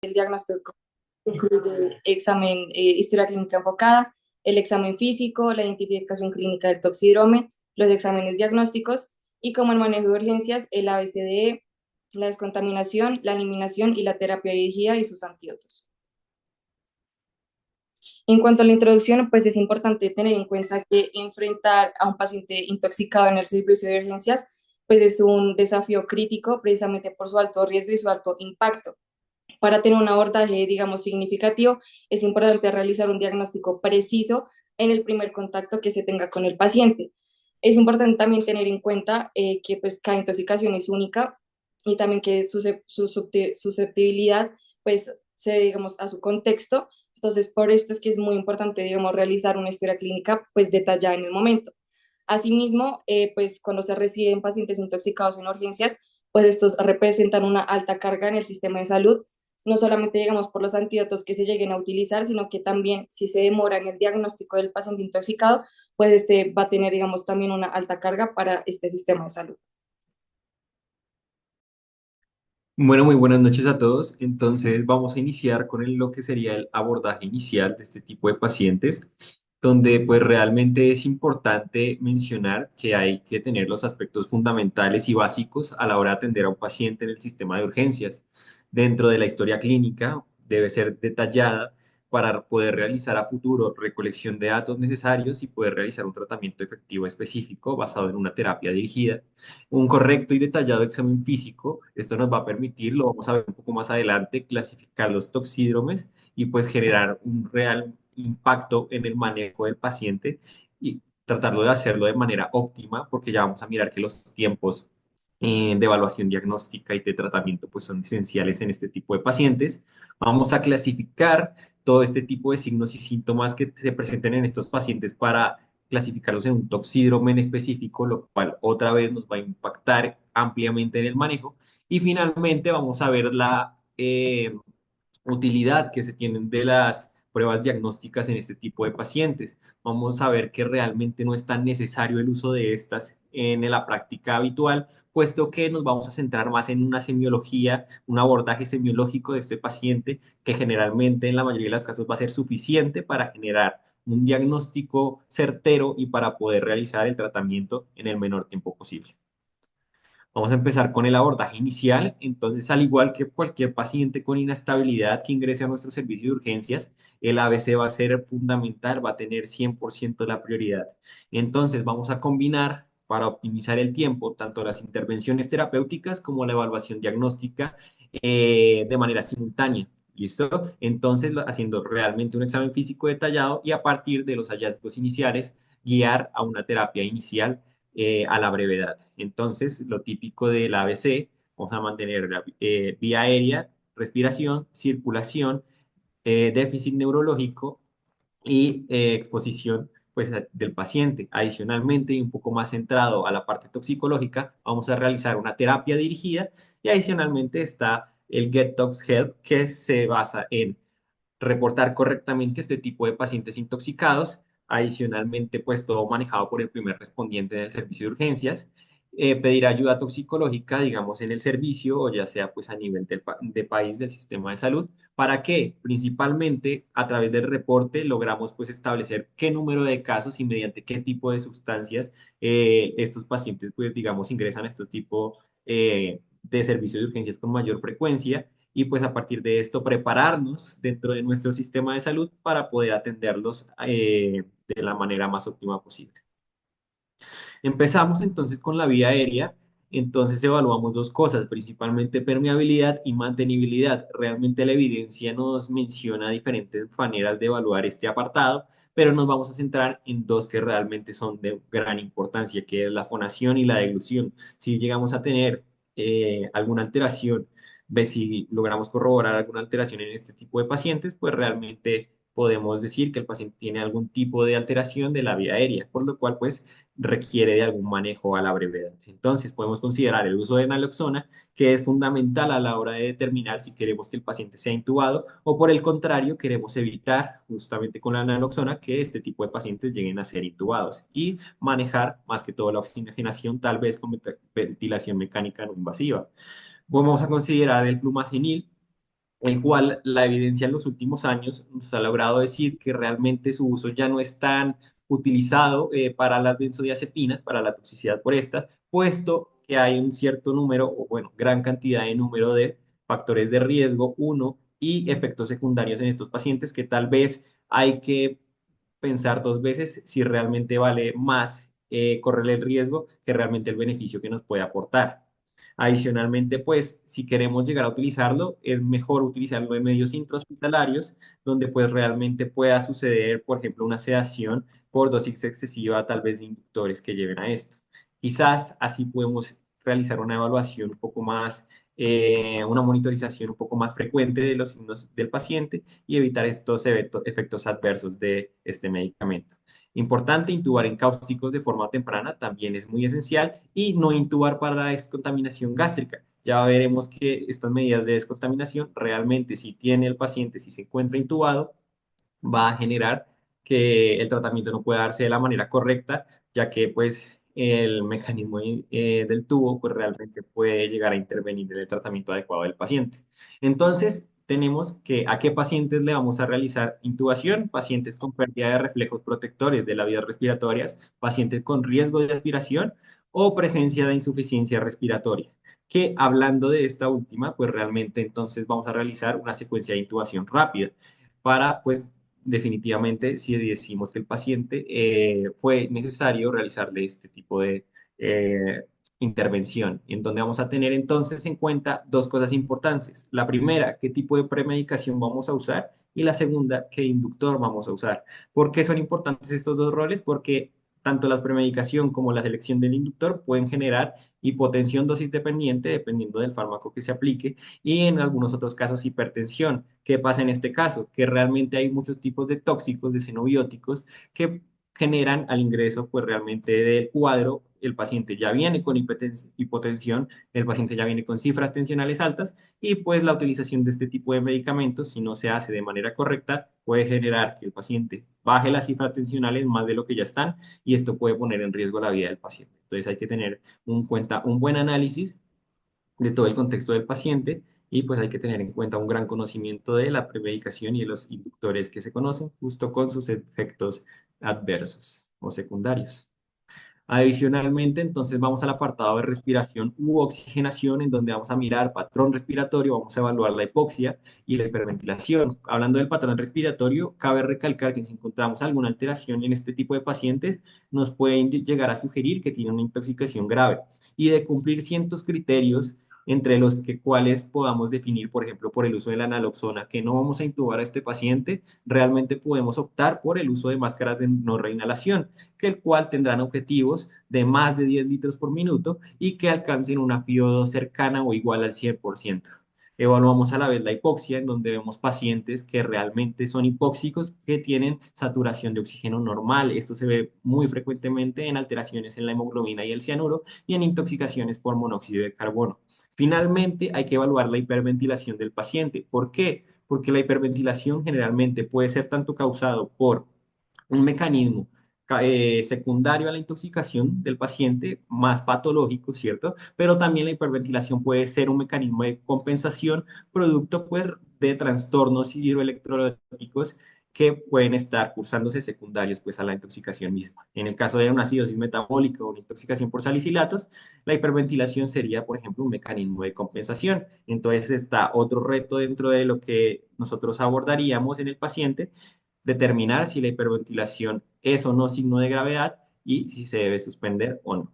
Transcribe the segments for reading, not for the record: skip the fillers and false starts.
El diagnóstico incluye examen, historia clínica enfocada, el examen físico, la identificación clínica del toxidrome, los exámenes diagnósticos y como el manejo de urgencias, el ABCDE, la descontaminación, la eliminación y la terapia dirigida y sus antídotos. En cuanto a la introducción, pues es importante tener en cuenta que enfrentar a un paciente intoxicado en el servicio de urgencias, pues es un desafío crítico precisamente por su alto riesgo y su alto impacto. Para tener un abordaje, digamos, significativo, es importante realizar un diagnóstico preciso en el primer contacto que se tenga con el paciente. Es importante también tener en cuenta que pues, cada intoxicación es única y también que su susceptibilidad pues, se digamos, a su contexto. Entonces, por esto es que es muy importante, digamos, realizar una historia clínica pues detallada en el momento. Asimismo, pues cuando se reciben pacientes intoxicados en urgencias, pues estos representan una alta carga en el sistema de salud, no solamente, digamos, por los antídotos que se lleguen a utilizar, sino que también si se demora en el diagnóstico del paciente intoxicado, pues este va a tener, digamos, también una alta carga para este sistema de salud. Bueno, muy buenas noches a todos. Entonces vamos a iniciar con lo que sería el abordaje inicial de este tipo de pacientes, donde pues realmente es importante mencionar que hay que tener los aspectos fundamentales y básicos a la hora de atender a un paciente en el sistema de urgencias. Dentro de la historia clínica debe ser detallada para poder realizar a futuro recolección de datos necesarios y poder realizar un tratamiento efectivo específico basado en una terapia dirigida. Un correcto y detallado examen físico, esto nos va a permitir, lo vamos a ver un poco más adelante, clasificar los toxídromes y pues generar un real impacto en el manejo del paciente y tratarlo de hacerlo de manera óptima, porque ya vamos a mirar que los tiempos de evaluación diagnóstica y de tratamiento pues son esenciales en este tipo de pacientes. Vamos a clasificar todo este tipo de signos y síntomas que se presenten en estos pacientes para clasificarlos en un toxídrome en específico, lo cual otra vez nos va a impactar ampliamente en el manejo. Y finalmente vamos a ver la utilidad que se tienen de las pruebas diagnósticas en este tipo de pacientes. Vamos a ver que realmente no es tan necesario el uso de estas en la práctica habitual, puesto que nos vamos a centrar más en una semiología, un abordaje semiológico de este paciente, que generalmente en la mayoría de los casos va a ser suficiente para generar un diagnóstico certero y para poder realizar el tratamiento en el menor tiempo posible. Vamos a empezar con el abordaje inicial. Entonces, al igual que cualquier paciente con inestabilidad que ingrese a nuestro servicio de urgencias, el ABC va a ser fundamental, va a tener 100% la prioridad. Entonces, vamos a combinar para optimizar el tiempo tanto las intervenciones terapéuticas como la evaluación diagnóstica de manera simultánea. ¿Listo? Entonces, haciendo realmente un examen físico detallado y a partir de los hallazgos iniciales, guiar a una terapia inicial a la brevedad. Entonces, lo típico del ABC, vamos a mantener la vía aérea, respiración, circulación, déficit neurológico y exposición pues, del paciente. Adicionalmente, y un poco más centrado a la parte toxicológica, vamos a realizar una terapia dirigida y adicionalmente está el Get Tox Help, que se basa en reportar correctamente este tipo de pacientes intoxicados. Adicionalmente, pues todo manejado por el primer respondiente del servicio de urgencias. Pedir ayuda toxicológica, digamos, en el servicio o ya sea pues a nivel de país del sistema de salud. ¿Para qué? Principalmente a través del reporte logramos pues establecer qué número de casos y mediante qué tipo de sustancias estos pacientes pues digamos ingresan a estos tipos de servicios de urgencias con mayor frecuencia y pues a partir de esto prepararnos dentro de nuestro sistema de salud para poder atenderlos de la manera más óptima posible. Empezamos entonces con la vía aérea. Entonces evaluamos dos cosas, principalmente permeabilidad y mantenibilidad. Realmente la evidencia nos menciona diferentes maneras de evaluar este apartado, pero nos vamos a centrar en dos que realmente son de gran importancia, que es la fonación y la deglución. Si llegamos a tener alguna alteración, ve si logramos corroborar alguna alteración en este tipo de pacientes, pues realmente podemos decir que el paciente tiene algún tipo de alteración de la vía aérea, por lo cual pues requiere de algún manejo a la brevedad. Entonces, podemos considerar el uso de naloxona, que es fundamental a la hora de determinar si queremos que el paciente sea intubado o por el contrario, queremos evitar justamente con la naloxona que este tipo de pacientes lleguen a ser intubados y manejar más que todo la oxigenación, tal vez con ventilación mecánica no invasiva. Vamos a considerar el flumacenil, el cual la evidencia en los últimos años nos ha logrado decir que realmente su uso ya no es tan utilizado para las benzodiazepinas, para la toxicidad por estas, puesto que hay un cierto número, o bueno, gran cantidad de número de factores de riesgo, uno, y efectos secundarios en estos pacientes que tal vez hay que pensar dos veces si realmente vale más correr el riesgo que realmente el beneficio que nos puede aportar. Adicionalmente, pues, si queremos llegar a utilizarlo, es mejor utilizarlo en medios intrahospitalarios, donde pues realmente pueda suceder, por ejemplo, una sedación por dosis excesiva, tal vez de inductores que lleven a esto. Quizás así podemos realizar una evaluación un poco más, una monitorización un poco más frecuente de los signos del paciente y evitar estos efectos adversos de este medicamento. Importante, intubar en cáusticos de forma temprana también es muy esencial y no intubar para la descontaminación gástrica. Ya veremos que estas medidas de descontaminación realmente si tiene el paciente, si se encuentra intubado, va a generar que el tratamiento no pueda darse de la manera correcta, ya que pues el mecanismo del tubo pues realmente puede llegar a intervenir en el tratamiento adecuado del paciente. Entonces, tenemos que a qué pacientes le vamos a realizar intubación, pacientes con pérdida de reflejos protectores de las vías respiratorias, pacientes con riesgo de aspiración o presencia de insuficiencia respiratoria. Que hablando de esta última, pues realmente entonces vamos a realizar una secuencia de intubación rápida para pues definitivamente si decimos que el paciente fue necesario realizarle este tipo de eh, intervención, en donde vamos a tener entonces en cuenta dos cosas importantes. La primera, qué tipo de premedicación vamos a usar y la segunda, qué inductor vamos a usar. ¿Por qué son importantes estos dos roles? Porque tanto la premedicación como la selección del inductor pueden generar hipotensión dosis dependiente dependiendo del fármaco que se aplique y en algunos otros casos hipertensión. ¿Qué pasa en este caso? Que realmente hay muchos tipos de tóxicos, de xenobióticos, que generan al ingreso, pues realmente del cuadro, el paciente ya viene con hipotensión, el paciente ya viene con cifras tensionales altas y pues la utilización de este tipo de medicamentos, si no se hace de manera correcta, puede generar que el paciente baje las cifras tensionales más de lo que ya están y esto puede poner en riesgo la vida del paciente. Entonces hay que tener en cuenta un buen análisis de todo el contexto del paciente y pues hay que tener en cuenta un gran conocimiento de la premedicación y de los inductores que se conocen justo con sus efectos adversos o secundarios. Adicionalmente, entonces vamos al apartado de respiración u oxigenación, en donde vamos a mirar patrón respiratorio, vamos a evaluar la hipoxia y la hiperventilación. Hablando del patrón respiratorio, cabe recalcar que si encontramos alguna alteración en este tipo de pacientes, nos puede llegar a sugerir que tiene una intoxicación grave y de cumplir ciertos criterios entre los que cuales podamos definir, por ejemplo, por el uso de la naloxona, que no vamos a intubar a este paciente, realmente podemos optar por el uso de máscaras de no reinhalación que el cual tendrán objetivos de más de 10 litros por minuto y que alcancen una FIO2 cercana o igual al 100%. Evaluamos a la vez la hipoxia, en donde vemos pacientes que realmente son hipóxicos, que tienen saturación de oxígeno normal. Esto se ve muy frecuentemente en alteraciones en la hemoglobina y el cianuro y en intoxicaciones por monóxido de carbono. Finalmente, hay que evaluar la hiperventilación del paciente. ¿Por qué? Porque la hiperventilación generalmente puede ser tanto causado por un mecanismo secundario a la intoxicación del paciente, más patológico, ¿cierto? Pero también la hiperventilación puede ser un mecanismo de compensación producto pues, de trastornos hidroelectrolíticos que pueden estar cursándose secundarios pues, a la intoxicación misma. En el caso de una acidosis metabólica o una intoxicación por salicilatos, la hiperventilación sería, por ejemplo, un mecanismo de compensación. Entonces está otro reto dentro de lo que nosotros abordaríamos en el paciente determinar si la hiperventilación es o no signo de gravedad y si se debe suspender o no.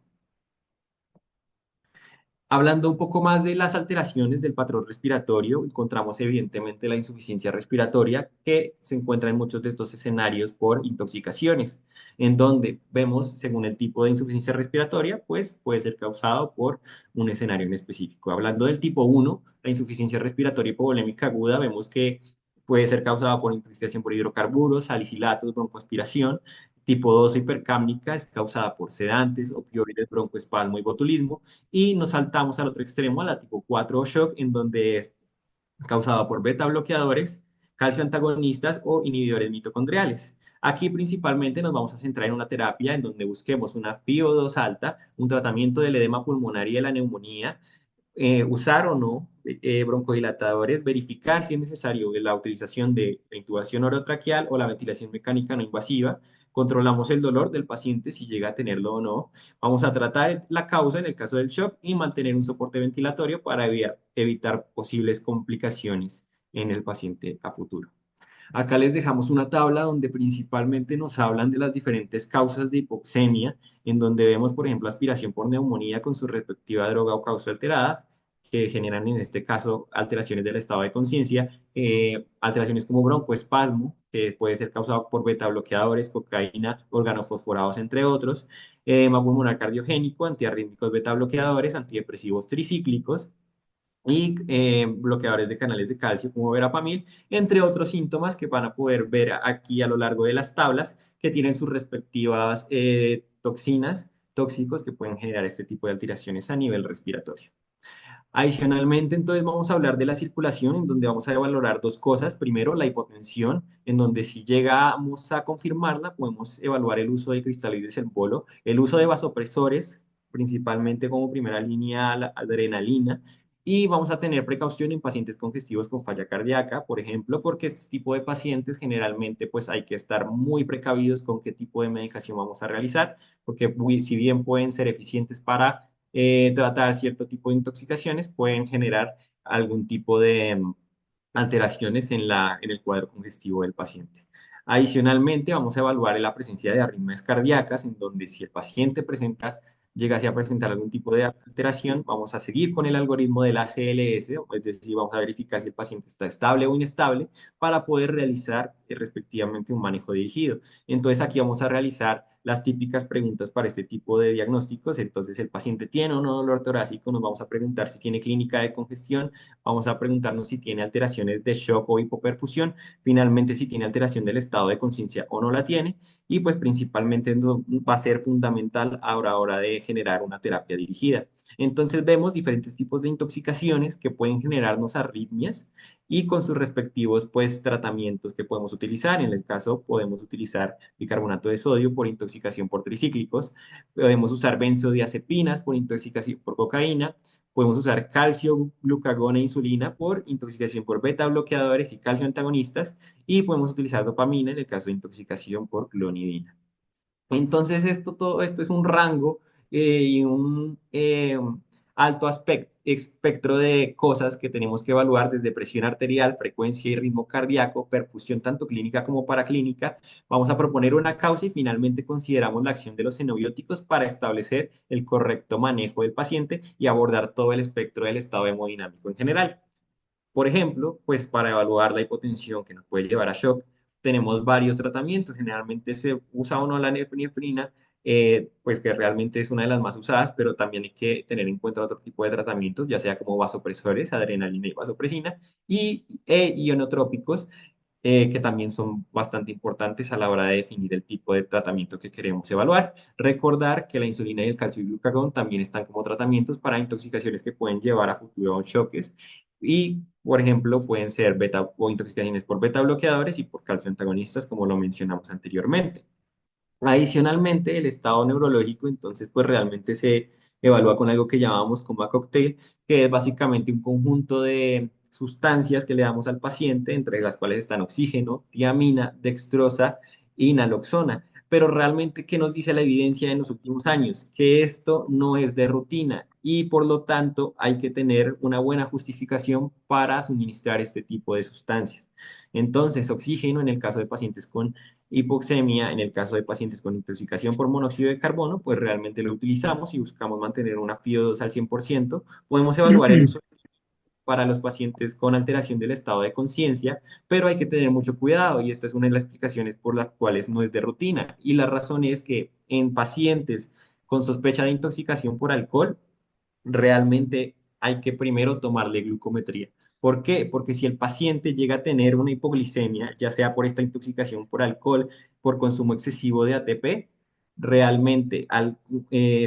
Hablando un poco más de las alteraciones del patrón respiratorio, encontramos evidentemente la insuficiencia respiratoria que se encuentra en muchos de estos escenarios por intoxicaciones, en donde vemos, según el tipo de insuficiencia respiratoria, pues puede ser causado por un escenario en específico. Hablando del tipo uno, la insuficiencia respiratoria hipovolémica aguda, vemos que puede ser causada por intoxicación por hidrocarburos, salicilatos, broncoaspiración. Tipo 2 hipercámnica es causada por sedantes, opioides, broncoespasmo y botulismo y nos saltamos al otro extremo, a la tipo 4 shock, en donde es causada por beta bloqueadores, calcio antagonistas o inhibidores mitocondriales. Aquí principalmente nos vamos a centrar en una terapia en donde busquemos una FiO2 alta, un tratamiento del edema pulmonar y de la neumonía, usar o no broncodilatadores, verificar si es necesario la utilización de la intubación orotraqueal o la ventilación mecánica no invasiva. Controlamos el dolor del paciente si llega a tenerlo o no. Vamos a tratar la causa en el caso del shock y mantener un soporte ventilatorio para evitar posibles complicaciones en el paciente a futuro. Acá les dejamos una tabla donde principalmente nos hablan de las diferentes causas de hipoxemia, en donde vemos, por ejemplo, aspiración por neumonía con su respectiva droga o causa alterada, que generan en este caso alteraciones del estado de conciencia, alteraciones como broncoespasmo, que puede ser causado por beta bloqueadores, cocaína, organofosforados, entre otros, edema pulmonar cardiogénico, antiarrítmicos beta bloqueadores, antidepresivos tricíclicos, y bloqueadores de canales de calcio como verapamil, entre otros síntomas que van a poder ver aquí a lo largo de las tablas que tienen sus respectivas toxinas, tóxicos que pueden generar este tipo de alteraciones a nivel respiratorio. Adicionalmente, entonces vamos a hablar de la circulación, en donde vamos a valorar dos cosas. Primero, la hipotensión, en donde si llegamos a confirmarla, podemos evaluar el uso de cristalides en polo, el uso de vasopresores, principalmente como primera línea la adrenalina, y vamos a tener precaución en pacientes congestivos con falla cardíaca, por ejemplo, porque este tipo de pacientes generalmente pues hay que estar muy precavidos con qué tipo de medicación vamos a realizar, porque si bien pueden ser eficientes para tratar cierto tipo de intoxicaciones, pueden generar algún tipo de alteraciones en el cuadro congestivo del paciente. Adicionalmente, vamos a evaluar la presencia de arritmias cardíacas, en donde si el paciente llegase a presentar algún tipo de alteración, vamos a seguir con el algoritmo del ACLS, es decir, vamos a verificar si el paciente está estable o inestable para poder realizar respectivamente un manejo dirigido. Entonces, aquí vamos a realizar las típicas preguntas para este tipo de diagnósticos. Entonces, el paciente tiene o no dolor torácico, nos vamos a preguntar si tiene clínica de congestión, vamos a preguntarnos si tiene alteraciones de shock o hipoperfusión, finalmente si tiene alteración del estado de conciencia o no la tiene, y pues principalmente va a ser fundamental a la hora de generar una terapia dirigida. Entonces vemos diferentes tipos de intoxicaciones que pueden generarnos arritmias y con sus respectivos pues tratamientos que podemos utilizar. En el caso podemos utilizar bicarbonato de sodio por intoxicación por tricíclicos, podemos usar benzodiazepinas por intoxicación por cocaína, podemos usar calcio, glucagón e insulina por intoxicación por beta bloqueadores y calcio antagonistas, y podemos utilizar dopamina en el caso de intoxicación por clonidina. Entonces, todo esto es un rango y un alto espectro de cosas que tenemos que evaluar desde presión arterial, frecuencia y ritmo cardíaco, perfusión tanto clínica como paraclínica. Vamos a proponer una causa y finalmente consideramos la acción de los xenobióticos para establecer el correcto manejo del paciente y abordar todo el espectro del estado hemodinámico en general. Por ejemplo, pues para evaluar la hipotensión que nos puede llevar a shock, tenemos varios tratamientos. Generalmente se usa o no la norepinefrina, pues que realmente es una de las más usadas, pero también hay que tener en cuenta otro tipo de tratamientos, ya sea como vasopresores, adrenalina y vasopresina, y ionotrópicos, que también son bastante importantes a la hora de definir el tipo de tratamiento que queremos evaluar. Recordar que la insulina y el calcio y glucagón también están como tratamientos para intoxicaciones que pueden llevar a futuro choques y, por ejemplo, pueden ser beta o intoxicaciones por beta bloqueadores y por calcio antagonistas, como lo mencionamos anteriormente. Adicionalmente, el estado neurológico, entonces, pues realmente se evalúa con algo que llamamos coma cocktail, que es básicamente un conjunto de sustancias que le damos al paciente, entre las cuales están oxígeno, tiamina, dextrosa y naloxona. Pero realmente, ¿qué nos dice la evidencia en los últimos años? Que esto no es de rutina y por lo tanto hay que tener una buena justificación para suministrar este tipo de sustancias. Entonces, oxígeno en el caso de pacientes con hipoxemia, en el caso de pacientes con intoxicación por monóxido de carbono, pues realmente lo utilizamos y buscamos mantener una FiO2 al 100%. Podemos evaluar el uso para los pacientes con alteración del estado de conciencia, pero hay que tener mucho cuidado y esta es una de las explicaciones por las cuales no es de rutina. Y la razón es que en pacientes con sospecha de intoxicación por alcohol, realmente hay que primero tomarle glucometría. ¿Por qué? Porque si el paciente llega a tener una hipoglicemia, ya sea por esta intoxicación por alcohol, por consumo excesivo de ATP, realmente al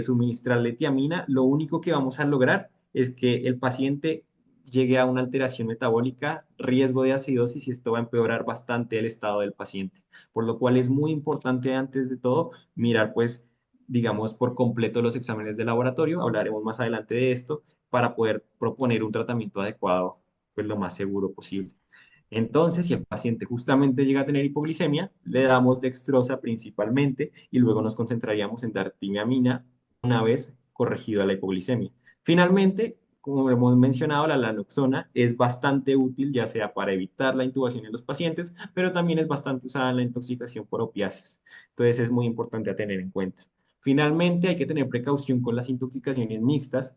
suministrarle tiamina, lo único que vamos a lograr es que el paciente llegue a una alteración metabólica, riesgo de acidosis, y esto va a empeorar bastante el estado del paciente. Por lo cual es muy importante antes de todo mirar pues digamos, por completo los exámenes de laboratorio, hablaremos más adelante de esto, para poder proponer un tratamiento adecuado, pues lo más seguro posible. Entonces, si el paciente justamente llega a tener hipoglicemia, le damos dextrosa principalmente y luego nos concentraríamos en dar timiamina una vez corregido la hipoglicemia. Finalmente, como hemos mencionado, la naloxona es bastante útil ya sea para evitar la intubación en los pacientes, pero también es bastante usada en la intoxicación por opiáceos. Entonces, es muy importante a tener en cuenta. Finalmente, hay que tener precaución con las intoxicaciones mixtas.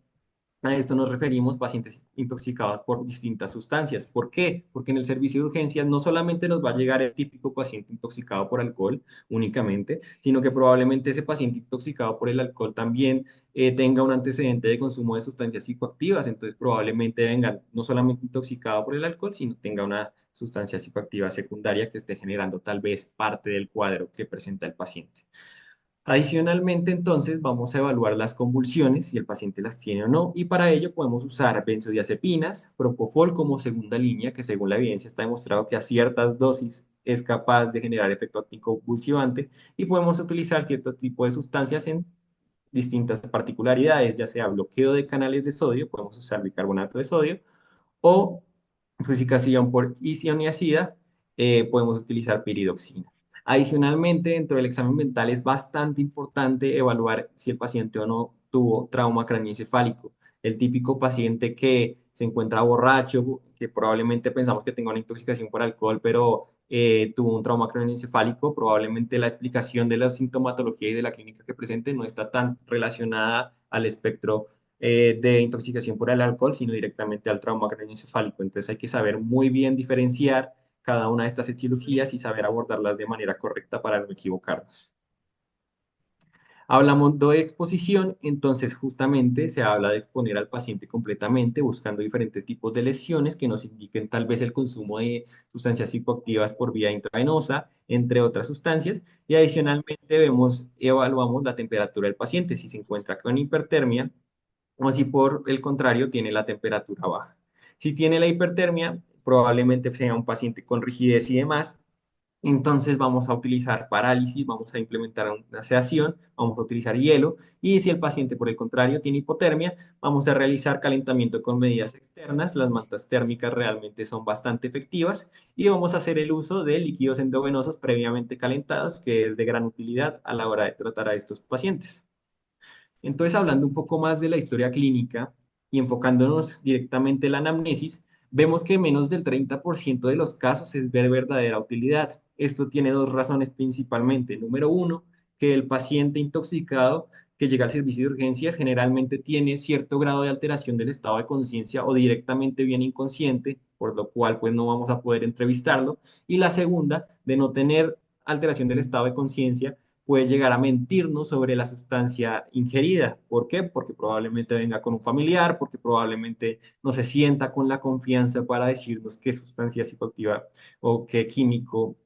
A esto nos referimos pacientes intoxicados por distintas sustancias. ¿Por qué? Porque en el servicio de urgencias no solamente nos va a llegar el típico paciente intoxicado por alcohol únicamente, sino que probablemente ese paciente intoxicado por el alcohol también tenga un antecedente de consumo de sustancias psicoactivas. Entonces probablemente venga no solamente intoxicado por el alcohol, sino tenga una sustancia psicoactiva secundaria que esté generando tal vez parte del cuadro que presenta el paciente. Adicionalmente, entonces, vamos a evaluar las convulsiones, si el paciente las tiene o no, y para ello podemos usar benzodiazepinas, propofol como segunda línea, que según la evidencia está demostrado que a ciertas dosis es capaz de generar efecto anticonvulsivante, y podemos utilizar cierto tipo de sustancias en distintas particularidades, ya sea bloqueo de canales de sodio, podemos usar bicarbonato de sodio, o fusicación por isoniazida, podemos utilizar piridoxina. Adicionalmente, dentro del examen mental es bastante importante evaluar si el paciente o no tuvo trauma craneoencefálico. El típico paciente que se encuentra borracho, que probablemente pensamos que tenga una intoxicación por alcohol, pero tuvo un trauma craneoencefálico, probablemente la explicación de la sintomatología y de la clínica que presente no está tan relacionada al espectro de intoxicación por el alcohol, sino directamente al trauma craneoencefálico. Entonces hay que saber muy bien diferenciar cada una de estas etiologías y saber abordarlas de manera correcta para no equivocarnos. Hablamos de exposición, entonces justamente se habla de exponer al paciente completamente, buscando diferentes tipos de lesiones que nos indiquen tal vez el consumo de sustancias psicoactivas por vía intravenosa, entre otras sustancias, y adicionalmente evaluamos la temperatura del paciente, si se encuentra con hipertermia, o si por el contrario tiene la temperatura baja. Si tiene la hipertermia, probablemente sea un paciente con rigidez y demás. Entonces vamos a utilizar parálisis, vamos a implementar una sedación, vamos a utilizar hielo y si el paciente por el contrario tiene hipotermia, vamos a realizar calentamiento con medidas externas. Las mantas térmicas realmente son bastante efectivas y vamos a hacer el uso de líquidos endovenosos previamente calentados, que es de gran utilidad a la hora de tratar a estos pacientes. Entonces, hablando un poco más de la historia clínica y enfocándonos directamente en la anamnesis, vemos que menos del 30% de los casos es de verdadera utilidad. Esto tiene dos razones principalmente. Número uno, que el paciente intoxicado que llega al servicio de urgencias generalmente tiene cierto grado de alteración del estado de conciencia o directamente bien inconsciente, por lo cual pues no vamos a poder entrevistarlo. Y la segunda, de no tener alteración del estado de conciencia, puede llegar a mentirnos sobre la sustancia ingerida. ¿Por qué? Porque probablemente venga con un familiar, porque probablemente no se sienta con la confianza para decirnos qué sustancia psicoactiva o qué químico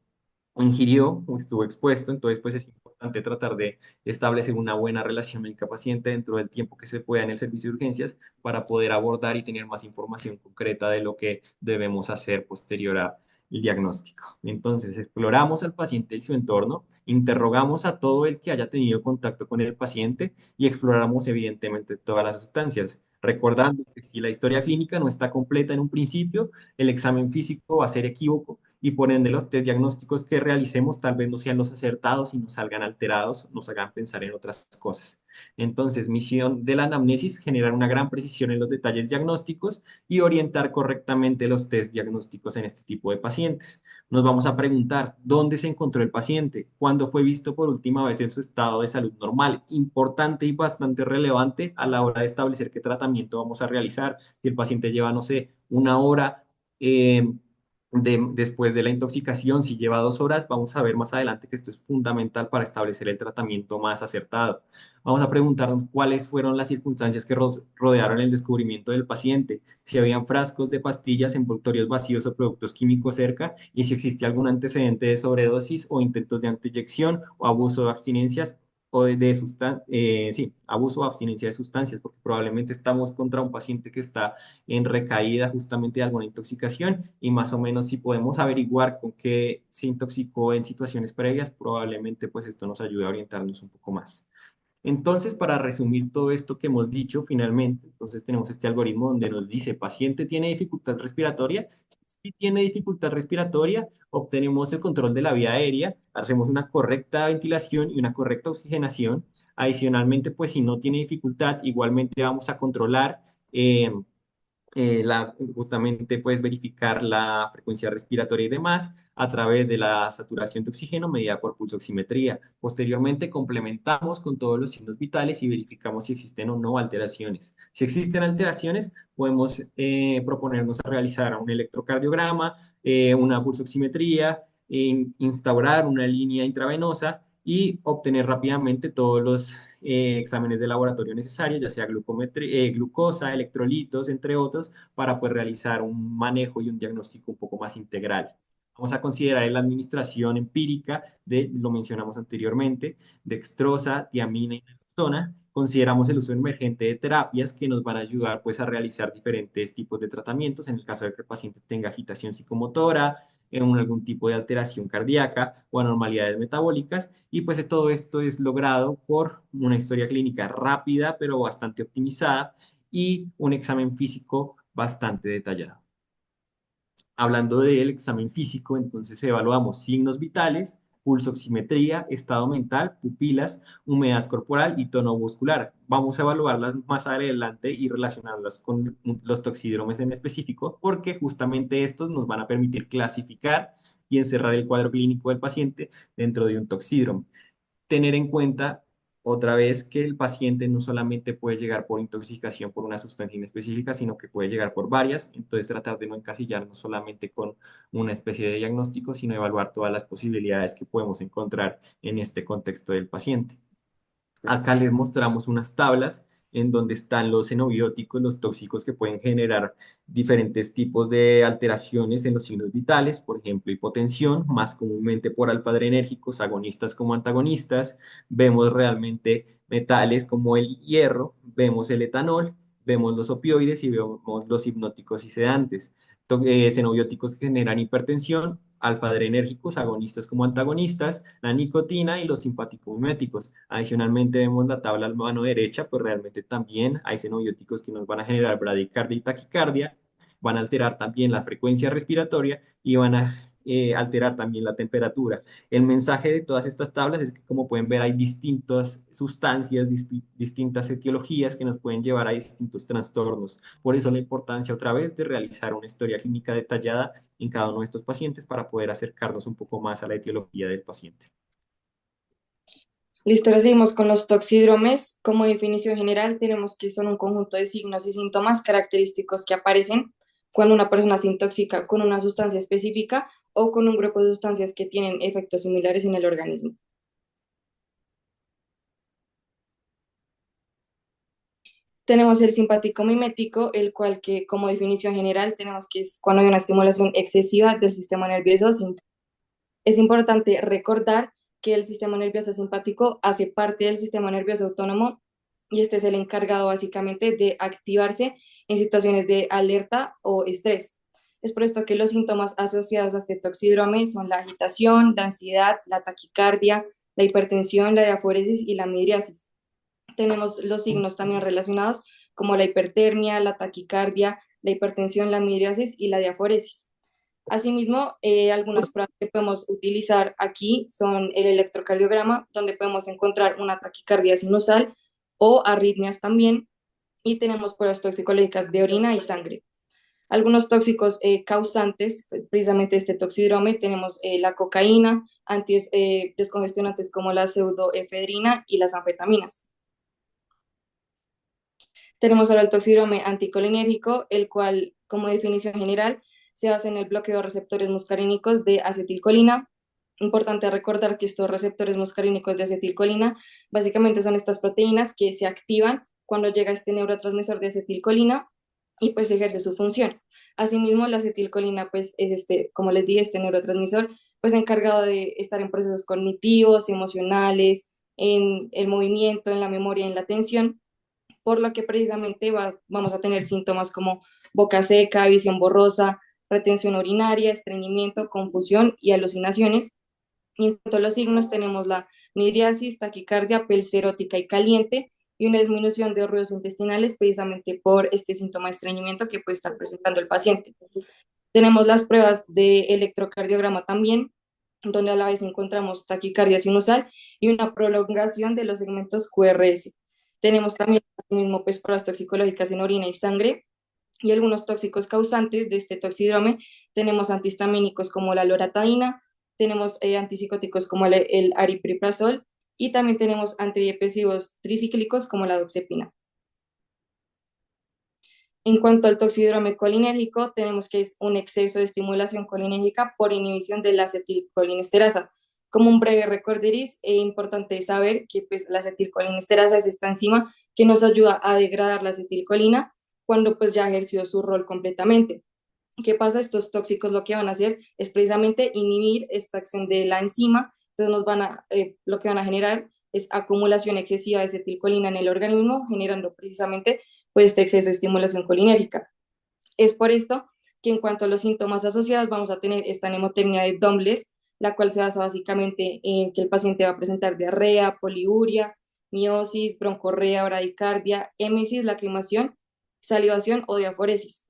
ingirió o estuvo expuesto. Entonces, pues es importante tratar de establecer una buena relación médica-paciente dentro del tiempo que se pueda en el servicio de urgencias para poder abordar y tener más información concreta de lo que debemos hacer posterior a el diagnóstico. Entonces, exploramos al paciente y su entorno, interrogamos a todo el que haya tenido contacto con el paciente y exploramos evidentemente todas las sustancias, recordando que si la historia clínica no está completa en un principio, el examen físico va a ser equívoco y por ende los test diagnósticos que realicemos tal vez no sean los acertados y nos salgan alterados, nos hagan pensar en otras cosas. Entonces, misión de la anamnesis, generar una gran precisión en los detalles diagnósticos y orientar correctamente los test diagnósticos en este tipo de pacientes. Nos vamos a preguntar dónde se encontró el paciente, cuándo fue visto por última vez en su estado de salud normal, importante y bastante relevante a la hora de establecer qué tratamiento vamos a realizar. Si el paciente lleva, no sé, una hora eh, después de la intoxicación, si lleva 2 horas, vamos a ver más adelante que esto es fundamental para establecer el tratamiento más acertado. Vamos a preguntarnos cuáles fueron las circunstancias que rodearon el descubrimiento del paciente, si habían frascos de pastillas, envoltorios vacíos o productos químicos cerca y si existía algún antecedente de sobredosis o intentos de autoinyección o abuso de abstinencias o sí, abuso o abstinencia de sustancias, porque probablemente estamos contra un paciente que está en recaída justamente de alguna intoxicación y más o menos si podemos averiguar con qué se intoxicó en situaciones previas, probablemente pues esto nos ayude a orientarnos un poco más. Entonces, para resumir todo esto que hemos dicho, finalmente, entonces tenemos este algoritmo donde nos dice, paciente tiene dificultad respiratoria. Si tiene dificultad respiratoria, obtenemos el control de la vía aérea, hacemos una correcta ventilación y una correcta oxigenación. Adicionalmente, pues si no tiene dificultad, igualmente vamos a controlar justamente puedes verificar la frecuencia respiratoria y demás a través de la saturación de oxígeno medida por pulsoximetría. Posteriormente complementamos con todos los signos vitales y verificamos si existen o no alteraciones. Si existen alteraciones, podemos proponernos a realizar un electrocardiograma, una pulsoximetría, instaurar una línea intravenosa y obtener rápidamente todos los exámenes de laboratorio necesarios, ya sea glucosa, electrolitos, entre otros, para pues, realizar un manejo y un diagnóstico un poco más integral. Vamos a considerar la administración empírica de, lo mencionamos anteriormente, dextrosa, tiamina y naloxona. Consideramos el uso emergente de terapias que nos van a ayudar pues, a realizar diferentes tipos de tratamientos en el caso de que el paciente tenga agitación psicomotora, algún tipo de alteración cardíaca o anormalidades metabólicas. Y pues todo esto es logrado por una historia clínica rápida, pero bastante optimizada y un examen físico bastante detallado. Hablando del examen físico, entonces evaluamos signos vitales, pulsoximetría, estado mental, pupilas, humedad corporal y tono muscular. Vamos a evaluarlas más adelante y relacionarlas con los toxídromes en específico, porque justamente estos nos van a permitir clasificar y encerrar el cuadro clínico del paciente dentro de un toxídromo. Tener en cuenta otra vez que el paciente no solamente puede llegar por intoxicación por una sustancia inespecífica, sino que puede llegar por varias. Entonces, tratar de no encasillarnos solamente con una especie de diagnóstico, sino evaluar todas las posibilidades que podemos encontrar en este contexto del paciente. Acá les mostramos unas tablas en donde están los xenobióticos, los tóxicos que pueden generar diferentes tipos de alteraciones en los signos vitales, por ejemplo, hipotensión, más comúnmente por alfa-adrenérgicos, agonistas como antagonistas. Vemos realmente metales como el hierro, vemos el etanol, vemos los opioides y vemos los hipnóticos y sedantes. Xenobióticos que generan hipertensión, alfa-adrenérgicos, agonistas como antagonistas, la nicotina y los simpático-miméticos. Adicionalmente vemos la tabla a mano derecha, pues realmente también hay xenobióticos que nos van a generar bradicardia y taquicardia, van a alterar también la frecuencia respiratoria y van a alterar también la temperatura. El mensaje de todas estas tablas es que, como pueden ver, hay distintas sustancias, distintas etiologías que nos pueden llevar a distintos trastornos. Por eso la importancia otra vez de realizar una historia clínica detallada en cada uno de estos pacientes para poder acercarnos un poco más a la etiología del paciente. Listo, ahora seguimos con los toxídromes. Como definición general, tenemos que son un conjunto de signos y síntomas característicos que aparecen cuando una persona se intoxica con una sustancia específica o con un grupo de sustancias que tienen efectos similares en el organismo. Tenemos el simpático mimético, el cual que como definición general tenemos que es cuando hay una estimulación excesiva del sistema nervioso. Es importante recordar que el sistema nervioso simpático hace parte del sistema nervioso autónomo y este es el encargado básicamente de activarse en situaciones de alerta o estrés. Es por esto que los síntomas asociados a este toxídrome son la agitación, la ansiedad, la taquicardia, la hipertensión, la diaforesis y la midriasis. Tenemos los signos también relacionados como la hipertermia, la taquicardia, la hipertensión, la midriasis y la diaforesis. Asimismo, algunas pruebas que podemos utilizar aquí son el electrocardiograma, donde podemos encontrar una taquicardia sinusal o arritmias también, y tenemos pruebas toxicológicas de orina y sangre. Algunos tóxicos causantes, precisamente este toxidrome, tenemos la cocaína, descongestionantes como la pseudoefedrina y las anfetaminas. Tenemos ahora el toxidrome anticolinérgico, el cual, como definición general, se basa en el bloqueo de receptores muscarínicos de acetilcolina. Importante recordar que estos receptores muscarínicos de acetilcolina básicamente son estas proteínas que se activan cuando llega este neurotransmisor de acetilcolina y pues ejerce su función. Asimismo, la acetilcolina pues es este, como les dije, este neurotransmisor pues encargado de estar en procesos cognitivos, emocionales, en el movimiento, en la memoria, en la atención, por lo que precisamente vamos a tener síntomas como boca seca, visión borrosa, retención urinaria, estreñimiento, confusión y alucinaciones. Y en cuanto a los signos, tenemos la midriasis, taquicardia, piel serótica y caliente, y una disminución de ruidos intestinales precisamente por este síntoma de estreñimiento que puede estar presentando el paciente. Tenemos las pruebas de electrocardiograma también, donde a la vez encontramos taquicardia sinusal y una prolongación de los segmentos QRS. Tenemos también mismo pues, pruebas toxicológicas en orina y sangre y algunos tóxicos causantes de este toxidrome. Tenemos antihistamínicos como la loratadina, tenemos antipsicóticos como el aripiprazol y también tenemos antidepresivos tricíclicos como la doxepina. En cuanto al toxidrome colinérgico, tenemos que es un exceso de estimulación colinérgica por inhibición de la acetilcolinesterasa. Como un breve recorderis, es importante saber que pues, la acetilcolinesterasa es esta enzima que nos ayuda a degradar la acetilcolina cuando pues ya ejerció su rol completamente. ¿Qué pasa? Estos tóxicos lo que van a hacer es precisamente inhibir esta acción de la enzima, entonces lo que van a generar es acumulación excesiva de acetilcolina en el organismo, generando precisamente pues, este exceso de estimulación colinérgica. Es por esto que en cuanto a los síntomas asociados vamos a tener esta nemotecnia de Dobles, la cual se basa básicamente en que el paciente va a presentar diarrea, poliuria, miosis, broncorrea, bradicardia, émesis, lacrimación, salivación o diaforesis.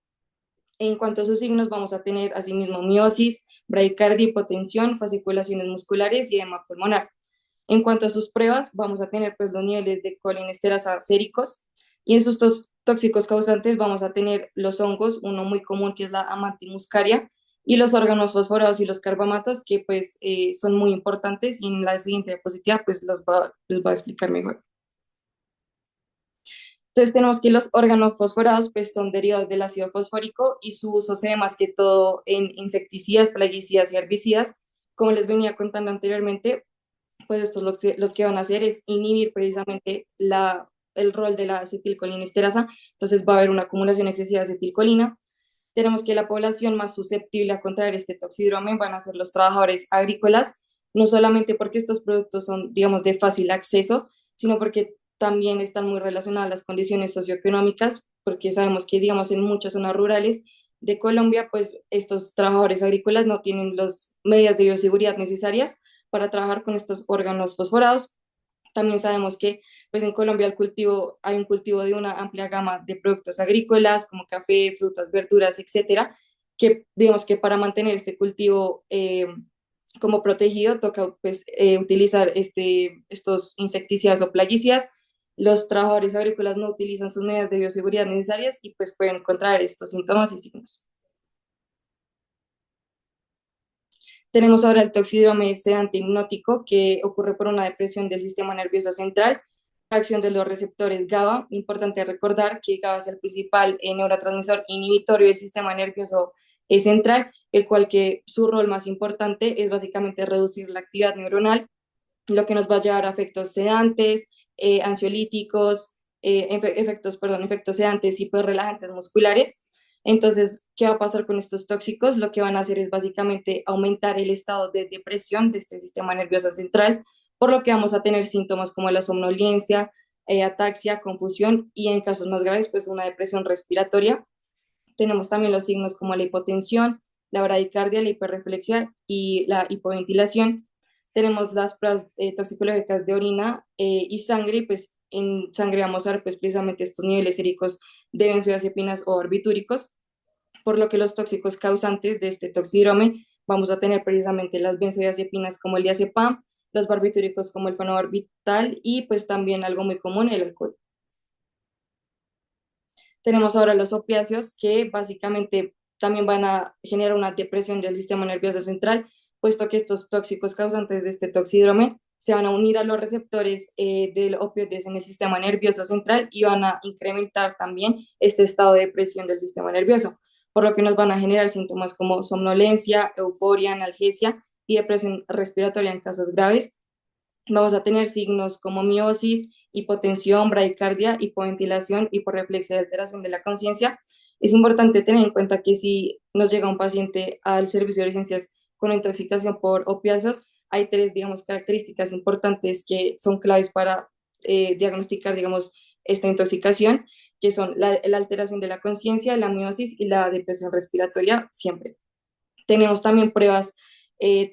En cuanto a sus signos, vamos a tener asimismo miosis, bradicardia, hipotensión, fasciculaciones musculares y edema pulmonar. En cuanto a sus pruebas, vamos a tener pues los niveles de colinesterasa séricos y en sus tóxicos causantes vamos a tener los hongos, uno muy común que es la amantimuscaria, y los órganos fosforados y los carbamatos que pues son muy importantes y en la siguiente diapositiva pues les voy a explicar mejor. Entonces tenemos que los órganos fosforados pues son derivados del ácido fosfórico y su uso se ve más que todo en insecticidas, plaguicidas y herbicidas. Como les venía contando anteriormente, pues estos los que van a hacer es inhibir precisamente el rol de la acetilcolinesterasa, entonces va a haber una acumulación excesiva de acetilcolina. Tenemos que la población más susceptible a contraer este toxidrome van a ser los trabajadores agrícolas, no solamente porque estos productos son, digamos, de fácil acceso, sino porque también están muy relacionadas las condiciones socioeconómicas, porque sabemos que, digamos, en muchas zonas rurales de Colombia, pues estos trabajadores agrícolas no tienen las medidas de bioseguridad necesarias para trabajar con estos órganos fosforados. También sabemos que pues en Colombia hay un cultivo de una amplia gama de productos agrícolas como café, frutas, verduras, etcétera, que digamos que para mantener este cultivo como protegido toca pues, utilizar estos insecticidas o plaguicidas. Los trabajadores agrícolas no utilizan sus medidas de bioseguridad necesarias y pues pueden encontrar estos síntomas y signos. Tenemos ahora el toxidrome sedante hipnótico que ocurre por una depresión del sistema nervioso central, acción de los receptores GABA. Importante recordar que GABA es el principal neurotransmisor inhibitorio del sistema nervioso central, el cual que su rol más importante es básicamente reducir la actividad neuronal, lo que nos va a llevar a efectos sedantes, ansiolíticos, efectos sedantes y pues relajantes musculares. Entonces, ¿qué va a pasar con estos tóxicos? Lo que van a hacer es básicamente aumentar el estado de depresión de este sistema nervioso central, por lo que vamos a tener síntomas como la somnolencia, ataxia, confusión y en casos más graves, pues una depresión respiratoria. Tenemos también los signos como la hipotensión, la bradicardia, la hiperreflexia y la hipoventilación. Tenemos las pruebas toxicológicas de orina y sangre, pues en sangre vamos a ver pues, precisamente estos niveles séricos de benzodiazepinas o barbitúricos, por lo que los tóxicos causantes de este toxidrome vamos a tener precisamente las benzodiazepinas como el diazepam, los barbitúricos como el fenobarbital y pues también algo muy común, el alcohol. Tenemos ahora los opiáceos que básicamente también van a generar una depresión del sistema nervioso central, puesto que estos tóxicos causantes de este toxidrome se van a unir a los receptores del opioides en el sistema nervioso central y van a incrementar también este estado de depresión del sistema nervioso, por lo que nos van a generar síntomas como somnolencia, euforia, analgesia y depresión respiratoria en casos graves. Vamos a tener signos como miosis, hipotensión, bradicardia, hipoventilación, hiporreflexia y alteración de la conciencia. Es importante tener en cuenta que si nos llega un paciente al servicio de urgencias con intoxicación por opiáceos, hay tres, digamos, características importantes que son claves para diagnosticar, digamos, esta intoxicación, que son la alteración de la conciencia, la miosis y la depresión respiratoria siempre. Tenemos también pruebas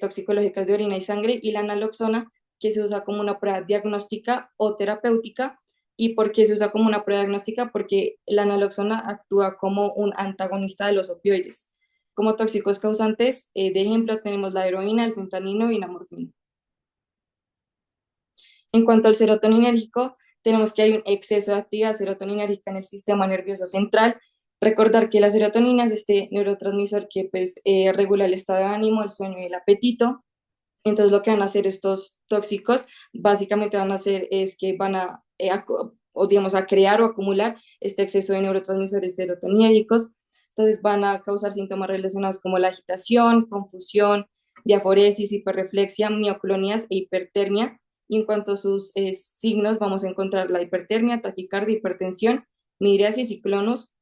toxicológicas de orina y sangre y la naloxona que se usa como una prueba diagnóstica o terapéutica. ¿Y por qué se usa como una prueba diagnóstica? Porque la naloxona actúa como un antagonista de los opioides. Como tóxicos causantes, de ejemplo, tenemos la heroína, el fentanilo y la morfina. En cuanto al serotoninérgico, tenemos que hay un exceso de actividad serotoninérgica en el sistema nervioso central. Recordar que la serotonina es este neurotransmisor que pues, regula el estado de ánimo, el sueño y el apetito. Entonces lo que van a hacer estos tóxicos, básicamente van a hacer es que van a, o digamos, a crear o acumular este exceso de neurotransmisores serotoninérgicos. Entonces van a causar síntomas relacionados como la agitación, confusión, diaforesis, hiperreflexia, mioclonías e hipertermia. Y en cuanto a sus signos, vamos a encontrar la hipertermia, taquicardia, hipertensión, midriasis y clonus.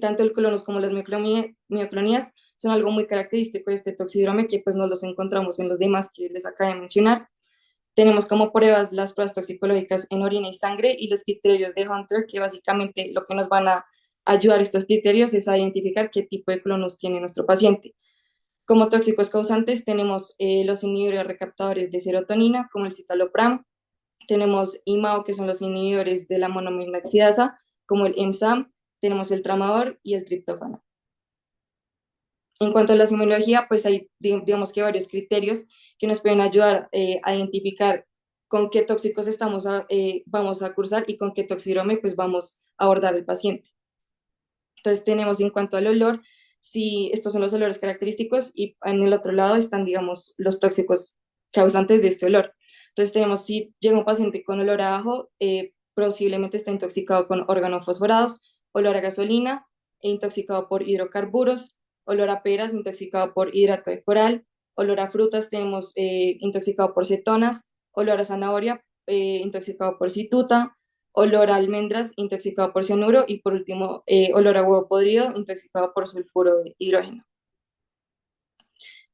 Tanto el clonus como las mioclonías son algo muy característico de este toxidrome que pues no los encontramos en los demás que les acabo de mencionar. Tenemos como pruebas las pruebas toxicológicas en orina y sangre y los criterios de Hunter, que básicamente lo que nos van a ayudar estos criterios es a identificar qué tipo de clonus tiene nuestro paciente. Como tóxicos causantes tenemos los inhibidores recaptadores de serotonina, como el citalopram, tenemos IMAO, que son los inhibidores de la monoaminoxidasa, como el EMSAM, tenemos el tramador y el triptófano. En cuanto a la simulogía, pues hay, digamos que varios criterios que nos pueden ayudar a identificar con qué tóxicos vamos a cursar y con qué toxidrome pues vamos a abordar el paciente. Entonces tenemos en cuanto al olor, si estos son los olores característicos y en el otro lado están, digamos, los tóxicos causantes de este olor. Entonces tenemos, si llega un paciente con olor a ajo, posiblemente está intoxicado con organofosforados, olor a gasolina, e intoxicado por hidrocarburos, olor a peras, intoxicado por hidrato de coral, olor a frutas, tenemos intoxicado por cetonas, olor a zanahoria, intoxicado por cituta, olor a almendras, intoxicado por cianuro, y por último, olor a huevo podrido, intoxicado por sulfuro de hidrógeno.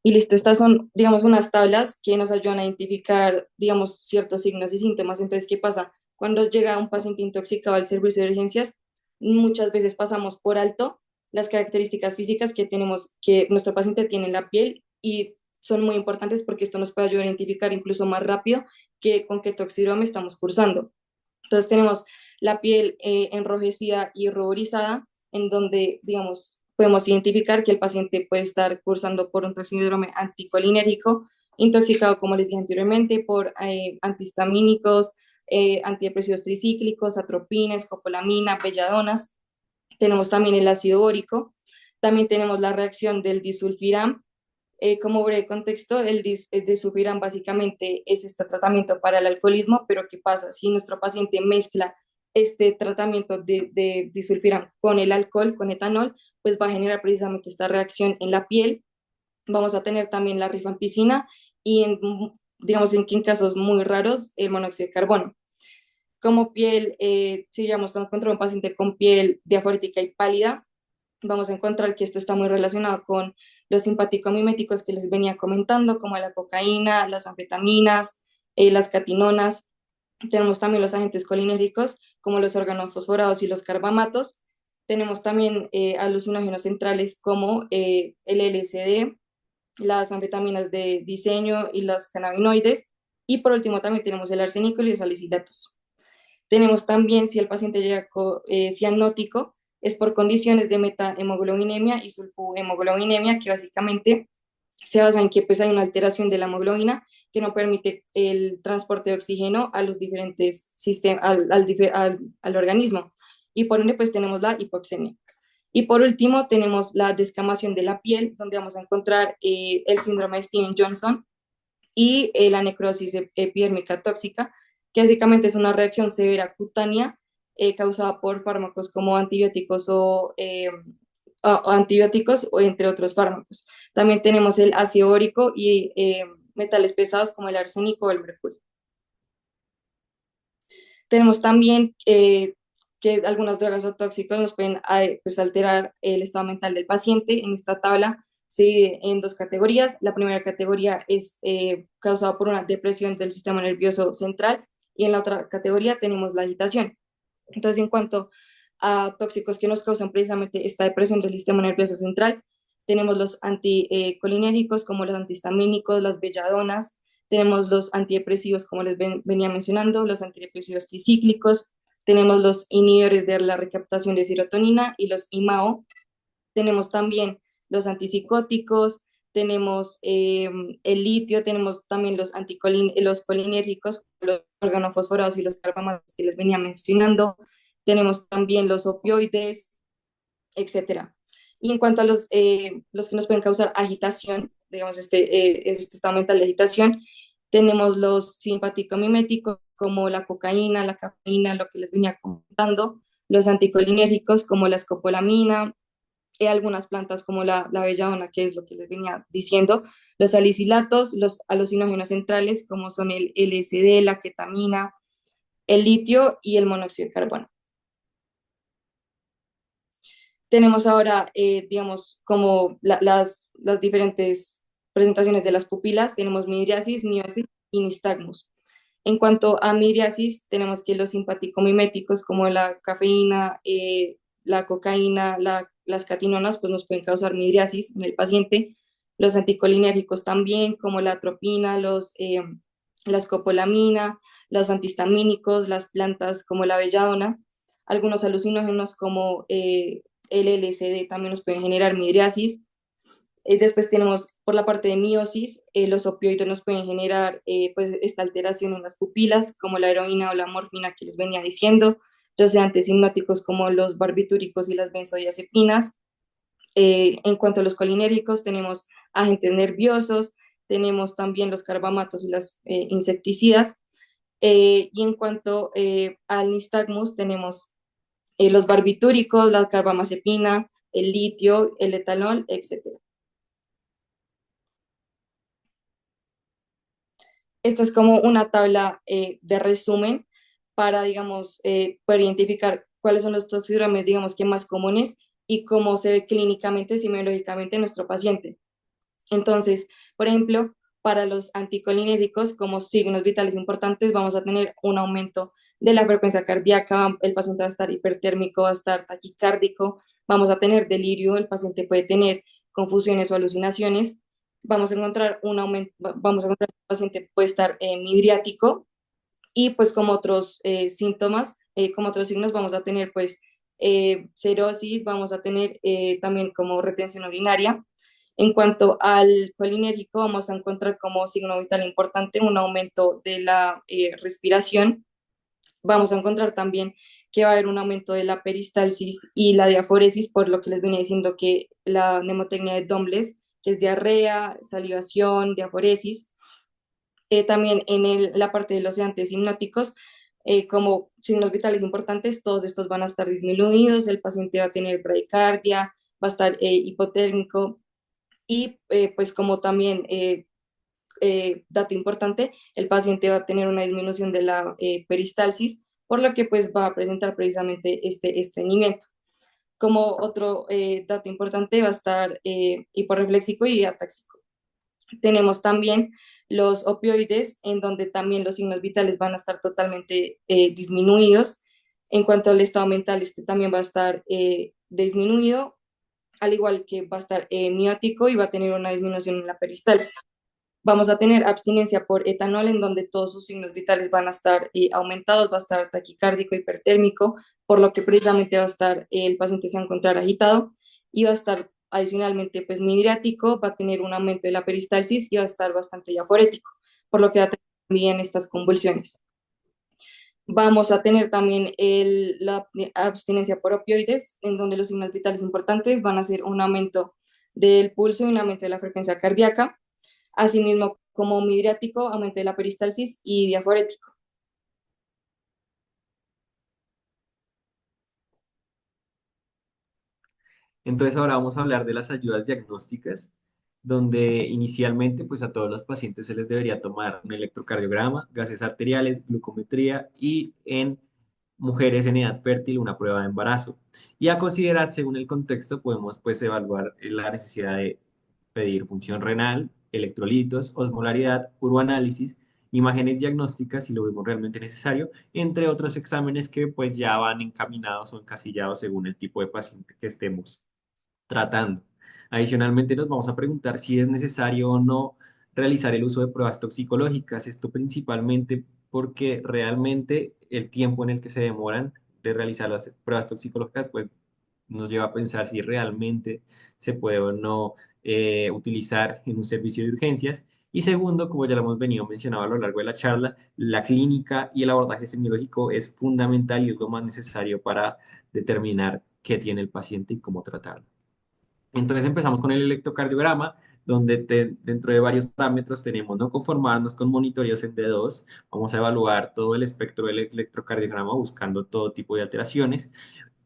Y listo, estas son, digamos, unas tablas que nos ayudan a identificar, digamos, ciertos signos y síntomas. Entonces, ¿qué pasa? Cuando llega un paciente intoxicado al servicio de urgencias, muchas veces pasamos por alto las características físicas que tenemos, que nuestro paciente tiene en la piel, y son muy importantes porque esto nos puede ayudar a identificar incluso más rápido que con qué toxidrome estamos cursando. Entonces tenemos la piel enrojecida y ruborizada, en donde, digamos, podemos identificar que el paciente puede estar cursando por un toxidrome anticolinérgico, intoxicado, como les dije anteriormente, por antihistamínicos, antidepresivos tricíclicos, atropina, escopolamina, belladonas. Tenemos también el ácido bórico. También tenemos la reacción del disulfiram. Como breve contexto, el disulfiram básicamente es este tratamiento para el alcoholismo, pero ¿qué pasa? Si nuestro paciente mezcla este tratamiento de disulfiram con el alcohol, con etanol, pues va a generar precisamente esta reacción en la piel. Vamos a tener también la rifampicina y, digamos, en casos muy raros, el monóxido de carbono. Como piel, si vamos a encontrar un paciente con piel diafórica y pálida, vamos a encontrar que esto está muy relacionado con los simpático-miméticos que les venía comentando, como la cocaína, las anfetaminas, las catinonas. Tenemos también los agentes colinérgicos, como los organofosforados y los carbamatos. Tenemos también alucinógenos centrales como el LSD, las anfetaminas de diseño y los cannabinoides. Y por último también tenemos el arsénico y los salicilatos. Tenemos también, si el paciente llega cianótico, es por condiciones de metahemoglobinemia y sulfohemoglobinemia, que básicamente se basa en que pues, hay una alteración de la hemoglobina que no permite el transporte de oxígeno a los diferentes sistemas, al organismo. Y por ende, pues tenemos la hipoxemia. Y por último, tenemos la descamación de la piel, donde vamos a encontrar el síndrome de Steven-Johnson y la necrosis epidérmica tóxica, que básicamente es una reacción severa cutánea causada por fármacos como antibióticos o antibióticos o entre otros fármacos. También tenemos el ácido bórico y metales pesados como el arsénico o el mercurio. Tenemos también que algunas drogas o tóxicos nos pueden pues, alterar el estado mental del paciente. En esta tabla se divide en dos categorías. La primera categoría es causada por una depresión del sistema nervioso central, y en la otra categoría tenemos la agitación. Entonces, en cuanto a tóxicos que nos causan precisamente esta depresión del sistema nervioso central, tenemos los anticolinérgicos como los antihistamínicos, las belladonas, tenemos los antidepresivos, como les venía mencionando, los antidepresivos tricíclicos, tenemos los inhibidores de la recaptación de serotonina y los IMAO, tenemos también los antipsicóticos, tenemos el litio, tenemos también los colinérgicos, los organofosforados y los carbamatos que les venía mencionando, tenemos también los opioides, etcétera. Y en cuanto a los que nos pueden causar agitación, digamos, este estado mental de agitación, tenemos los simpático-miméticos como la cocaína, la cafeína, lo que les venía contando, los anticolinérgicos como la escopolamina, algunas plantas como la belladona, que es lo que les venía diciendo, los salicilatos, los alucinógenos centrales como son el LSD, la ketamina, el litio y el monóxido de carbono. Tenemos ahora, digamos, como las diferentes presentaciones de las pupilas, tenemos midriasis, miosis y nistagmus. En cuanto a midriasis, tenemos que los simpático-miméticos como la cafeína, la cocaína, las catinonas, pues nos pueden causar midriasis en el paciente. Los anticolinérgicos también, como la atropina, la escopolamina, los antihistamínicos, las plantas como la belladona, algunos alucinógenos como el LSD también nos pueden generar midriasis. Después tenemos por la parte de miosis, los opioides nos pueden generar pues esta alteración en las pupilas, como la heroína o la morfina que les venía diciendo, los sedantes hipnóticos como los barbitúricos y las benzodiazepinas. En cuanto a los colinérgicos, tenemos agentes nerviosos, tenemos también los carbamatos y las insecticidas. Y en cuanto al nistagmus, tenemos los barbitúricos, la carbamazepina, el litio, el etanol, etcétera. Esta es como una tabla de resumen para, digamos, poder identificar cuáles son los toxidromes, digamos, que más comunes y cómo se ve clínicamente, semiológicamente en nuestro paciente. Entonces, por ejemplo, para los anticolinérgicos, como signos vitales importantes, vamos a tener un aumento de la frecuencia cardíaca, el paciente va a estar hipertérmico, va a estar taquicárdico, vamos a tener delirio, el paciente puede tener confusiones o alucinaciones, vamos a encontrar un aumento, vamos a encontrar que el paciente puede estar midriático y pues como otros síntomas, como otros signos, vamos a tener pues cirrosis, vamos a tener también como retención urinaria. En cuanto al colinérgico, vamos a encontrar como signo vital importante un aumento de la respiración. Vamos a encontrar también que va a haber un aumento de la peristalsis y la diaforesis, por lo que les venía diciendo que la mnemotecnia de Dombles, que es diarrea, salivación, diaforesis. También en la parte de los sedantes hipnóticos, como signos vitales importantes, todos estos van a estar disminuidos, el paciente va a tener bradicardia, va a estar hipotérmico y pues como también dato importante, el paciente va a tener una disminución de la peristalsis, por lo que pues va a presentar precisamente este estreñimiento. Como otro dato importante va a estar hiporreflexico y atáxico. Tenemos también los opioides, en donde también los signos vitales van a estar totalmente disminuidos. En cuanto al estado mental, este también va a estar disminuido, al igual que va a estar miótico y va a tener una disminución en la peristalsis. Vamos a tener abstinencia por etanol, en donde todos sus signos vitales van a estar aumentados, va a estar taquicárdico, hipertérmico, por lo que precisamente va a estar, el paciente se va a encontrar agitado y va a estar adicionalmente pues midriático, va a tener un aumento de la peristalsis y va a estar bastante diaforético, por lo que va a tener también estas convulsiones. Vamos a tener también la abstinencia por opioides, en donde los signos vitales importantes van a ser un aumento del pulso y un aumento de la frecuencia cardíaca, asimismo como midriático, aumento de la peristalsis y diaforético. Entonces ahora vamos a hablar de las ayudas diagnósticas, donde inicialmente pues a todos los pacientes se les debería tomar un electrocardiograma, gases arteriales, glucometría y en mujeres en edad fértil una prueba de embarazo. Y a considerar según el contexto podemos pues evaluar la necesidad de pedir función renal, electrolitos, osmolaridad, uroanálisis, imágenes diagnósticas si lo vemos realmente necesario, entre otros exámenes que pues ya van encaminados o encasillados según el tipo de paciente que estemos tratando. Adicionalmente, nos vamos a preguntar si es necesario o no realizar el uso de pruebas toxicológicas. Esto principalmente porque realmente el tiempo en el que se demoran de realizar las pruebas toxicológicas, pues nos lleva a pensar si realmente se puede o no utilizar en un servicio de urgencias. Y segundo, como ya lo hemos venido mencionando a lo largo de la charla, la clínica y el abordaje semiológico es fundamental y es lo más necesario para determinar qué tiene el paciente y cómo tratarlo. Entonces empezamos con el electrocardiograma, donde dentro de varios parámetros tenemos no conformarnos con monitoreos en D2, vamos a evaluar todo el espectro del electrocardiograma buscando todo tipo de alteraciones.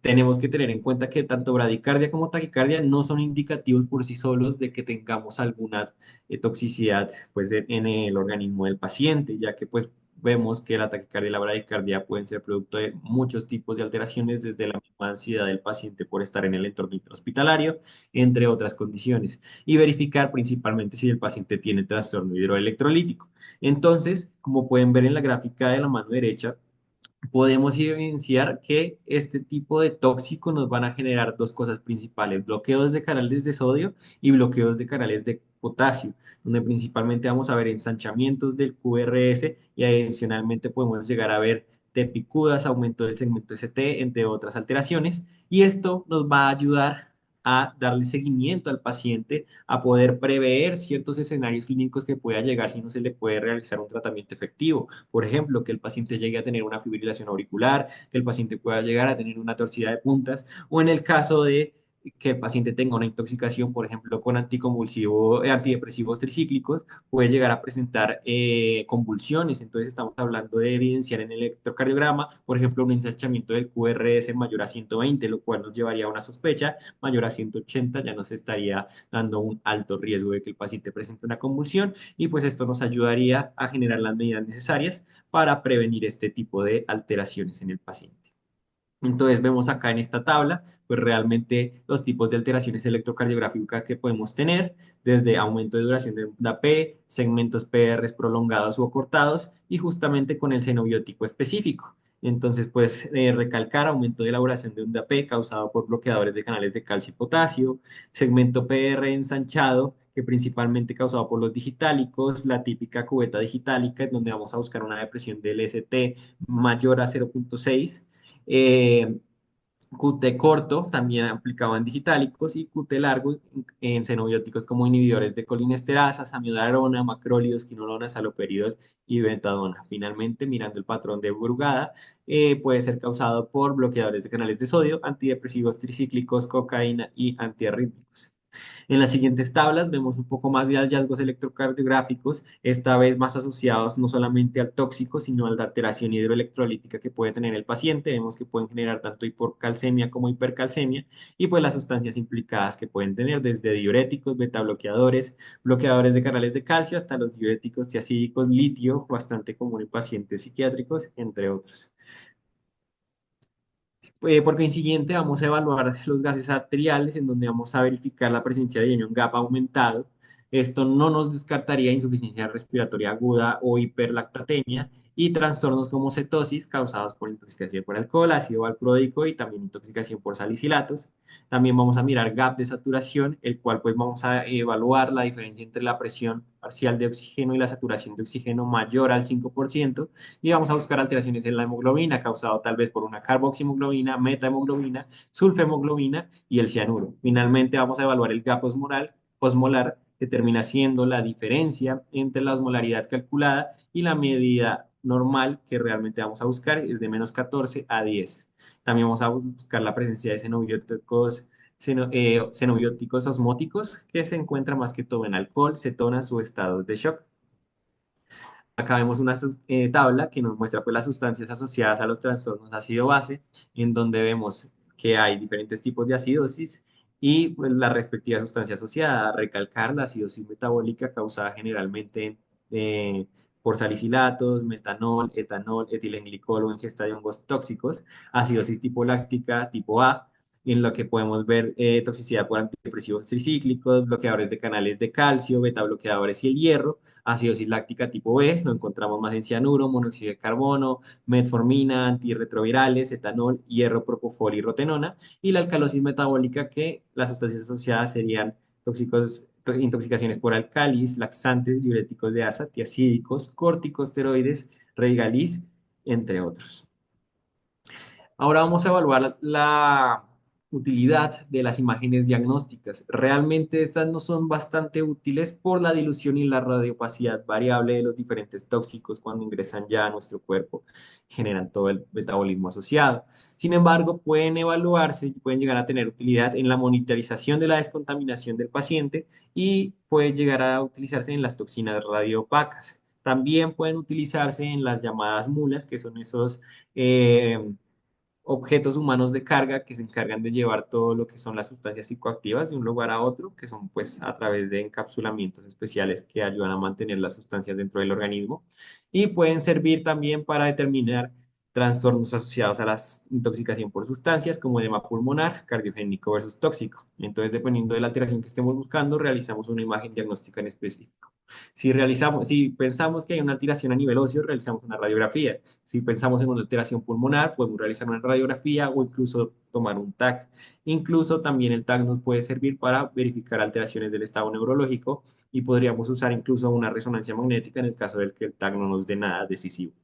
Tenemos que tener en cuenta que tanto bradicardia como taquicardia no son indicativos por sí solos de que tengamos alguna toxicidad pues, en el organismo del paciente, ya que pues vemos que la taquicardia y la bradicardia pueden ser producto de muchos tipos de alteraciones, desde la misma ansiedad del paciente por estar en el entorno intrahospitalario, entre otras condiciones, y verificar principalmente si el paciente tiene trastorno hidroelectrolítico. Entonces, como pueden ver en la gráfica de la mano derecha, podemos evidenciar que este tipo de tóxico nos van a generar dos cosas principales: bloqueos de canales de sodio y bloqueos de canales de potasio, donde principalmente vamos a ver ensanchamientos del QRS y adicionalmente podemos llegar a ver T picudas, aumento del segmento ST, entre otras alteraciones, y esto nos va a ayudar a darle seguimiento al paciente, a poder prever ciertos escenarios clínicos que pueda llegar si no se le puede realizar un tratamiento efectivo. Por ejemplo, que el paciente llegue a tener una fibrilación auricular, que el paciente pueda llegar a tener una torcida de puntas, o en el caso de que el paciente tenga una intoxicación, por ejemplo, con antidepresivos tricíclicos, puede llegar a presentar convulsiones. Entonces estamos hablando de evidenciar en el electrocardiograma, por ejemplo, un ensanchamiento del QRS mayor a 120, lo cual nos llevaría a una sospecha; mayor a 180 ya nos estaría dando un alto riesgo de que el paciente presente una convulsión, y pues esto nos ayudaría a generar las medidas necesarias para prevenir este tipo de alteraciones en el paciente. Entonces vemos acá en esta tabla, pues realmente los tipos de alteraciones electrocardiográficas que podemos tener, desde aumento de duración de onda P, segmentos PRs prolongados o acortados, y justamente con el xenobiótico específico. Entonces, pues recalcar aumento de elaboración de onda P causado por bloqueadores de canales de calcio y potasio, segmento PR ensanchado, que principalmente causado por los digitálicos, la típica cubeta digitálica, en donde vamos a buscar una depresión del ST mayor a 0,6. eh, QT corto, también aplicado en digitálicos, y QT largo en xenobióticos como inhibidores de colinesterasas, amidagrona, macrólidos, quinolona, saloperidol y betadona. Finalmente, mirando el patrón de Brugada, puede ser causado por bloqueadores de canales de sodio, antidepresivos tricíclicos, cocaína y antiarrítmicos. En las siguientes tablas vemos un poco más de hallazgos electrocardiográficos, esta vez más asociados no solamente al tóxico, sino a la alteración hidroelectrolítica que puede tener el paciente. Vemos que pueden generar tanto hipocalcemia como hipercalcemia, y pues las sustancias implicadas que pueden tener, desde diuréticos, betabloqueadores, bloqueadores de canales de calcio, hasta los diuréticos tiacídicos, litio, bastante común en pacientes psiquiátricos, entre otros. Por consiguiente, vamos a evaluar los gases arteriales, en donde vamos a verificar la presencia de ion GAP aumentado. Esto no nos descartaría insuficiencia respiratoria aguda o hiperlactatemia, y trastornos como cetosis causados por intoxicación por alcohol, ácido valproico y también intoxicación por salicilatos. También vamos a mirar gap de saturación, el cual pues vamos a evaluar la diferencia entre la presión parcial de oxígeno y la saturación de oxígeno mayor al 5%, y vamos a buscar alteraciones en la hemoglobina, causado tal vez por una carboxihemoglobina, metahemoglobina, sulfhemoglobina y el cianuro. Finalmente vamos a evaluar el gap osmolar, que termina siendo la diferencia entre la osmolaridad calculada y la medida normal que realmente vamos a buscar, es de -14 a 10. También vamos a buscar la presencia de xenobióticos osmóticos, que se encuentran más que todo en alcohol, cetonas o estados de shock. Acá vemos una tabla que nos muestra pues, las sustancias asociadas a los trastornos ácido-base, en donde vemos que hay diferentes tipos de acidosis y pues, la respectiva sustancia asociada. Recalcar la acidosis metabólica causada generalmente eh, por salicilatos, metanol, etanol, etilenglicol o ingesta de hongos tóxicos; acidosis tipo láctica tipo A, en lo que podemos ver toxicidad por antidepresivos tricíclicos, bloqueadores de canales de calcio, beta bloqueadores y el hierro; acidosis láctica tipo B, lo encontramos más en cianuro, monóxido de carbono, metformina, antirretrovirales, etanol, hierro, propofol y rotenona; y la alcalosis metabólica, que las sustancias asociadas serían intoxicaciones por álcalis, laxantes, diuréticos de asa, tiacídicos, corticosteroides, regaliz, entre otros. Ahora vamos a evaluar la utilidad de las imágenes diagnósticas. Realmente estas no son bastante útiles por la dilución y la radiopacidad variable de los diferentes tóxicos cuando ingresan ya a nuestro cuerpo, generan todo el metabolismo asociado. Sin embargo, pueden evaluarse y pueden llegar a tener utilidad en la monitorización de la descontaminación del paciente y pueden llegar a utilizarse en las toxinas radioopacas. También pueden utilizarse en las llamadas mulas, que son esos objetos humanos de carga que se encargan de llevar todo lo que son las sustancias psicoactivas de un lugar a otro, que son pues a través de encapsulamientos especiales que ayudan a mantener las sustancias dentro del organismo y pueden servir también para determinar trastornos asociados a la intoxicación por sustancias como edema pulmonar, cardiogénico versus tóxico. Entonces, dependiendo de la alteración que estemos buscando, realizamos una imagen diagnóstica en específico. Si pensamos que hay una alteración a nivel óseo, realizamos una radiografía. Si pensamos en una alteración pulmonar, podemos realizar una radiografía o incluso tomar un TAC. Incluso también el TAC nos puede servir para verificar alteraciones del estado neurológico y podríamos usar incluso una resonancia magnética en el caso de que el TAC no nos dé nada decisivo.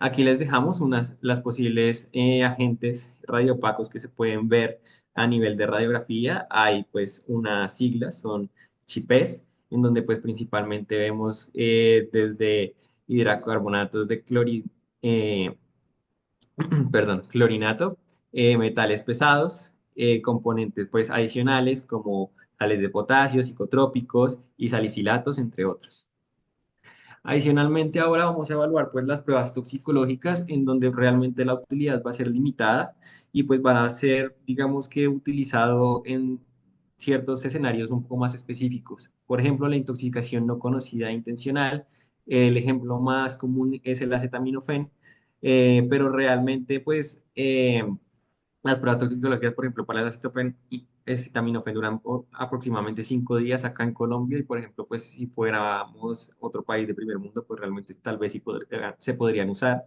Aquí les dejamos las posibles agentes radiopacos que se pueden ver a nivel de radiografía. Hay pues unas siglas, son CHIPES, en donde pues principalmente vemos desde hidracarbonatos de eh, perdón, clorinato, metales pesados, componentes pues adicionales como sales de potasio, psicotrópicos y salicilatos, entre otros. Adicionalmente, ahora vamos a evaluar pues las pruebas toxicológicas en donde realmente la utilidad va a ser limitada y pues van a ser, digamos que, utilizado en ciertos escenarios un poco más específicos. Por ejemplo, la intoxicación no conocida e intencional. El ejemplo más común es el acetaminofén, pero realmente pues las pruebas toxicológicas, por ejemplo, para el acetaminofén duran aproximadamente 5 días acá en Colombia y, por ejemplo, pues si fuéramos otro país de primer mundo, pues realmente tal vez sí se podrían usar.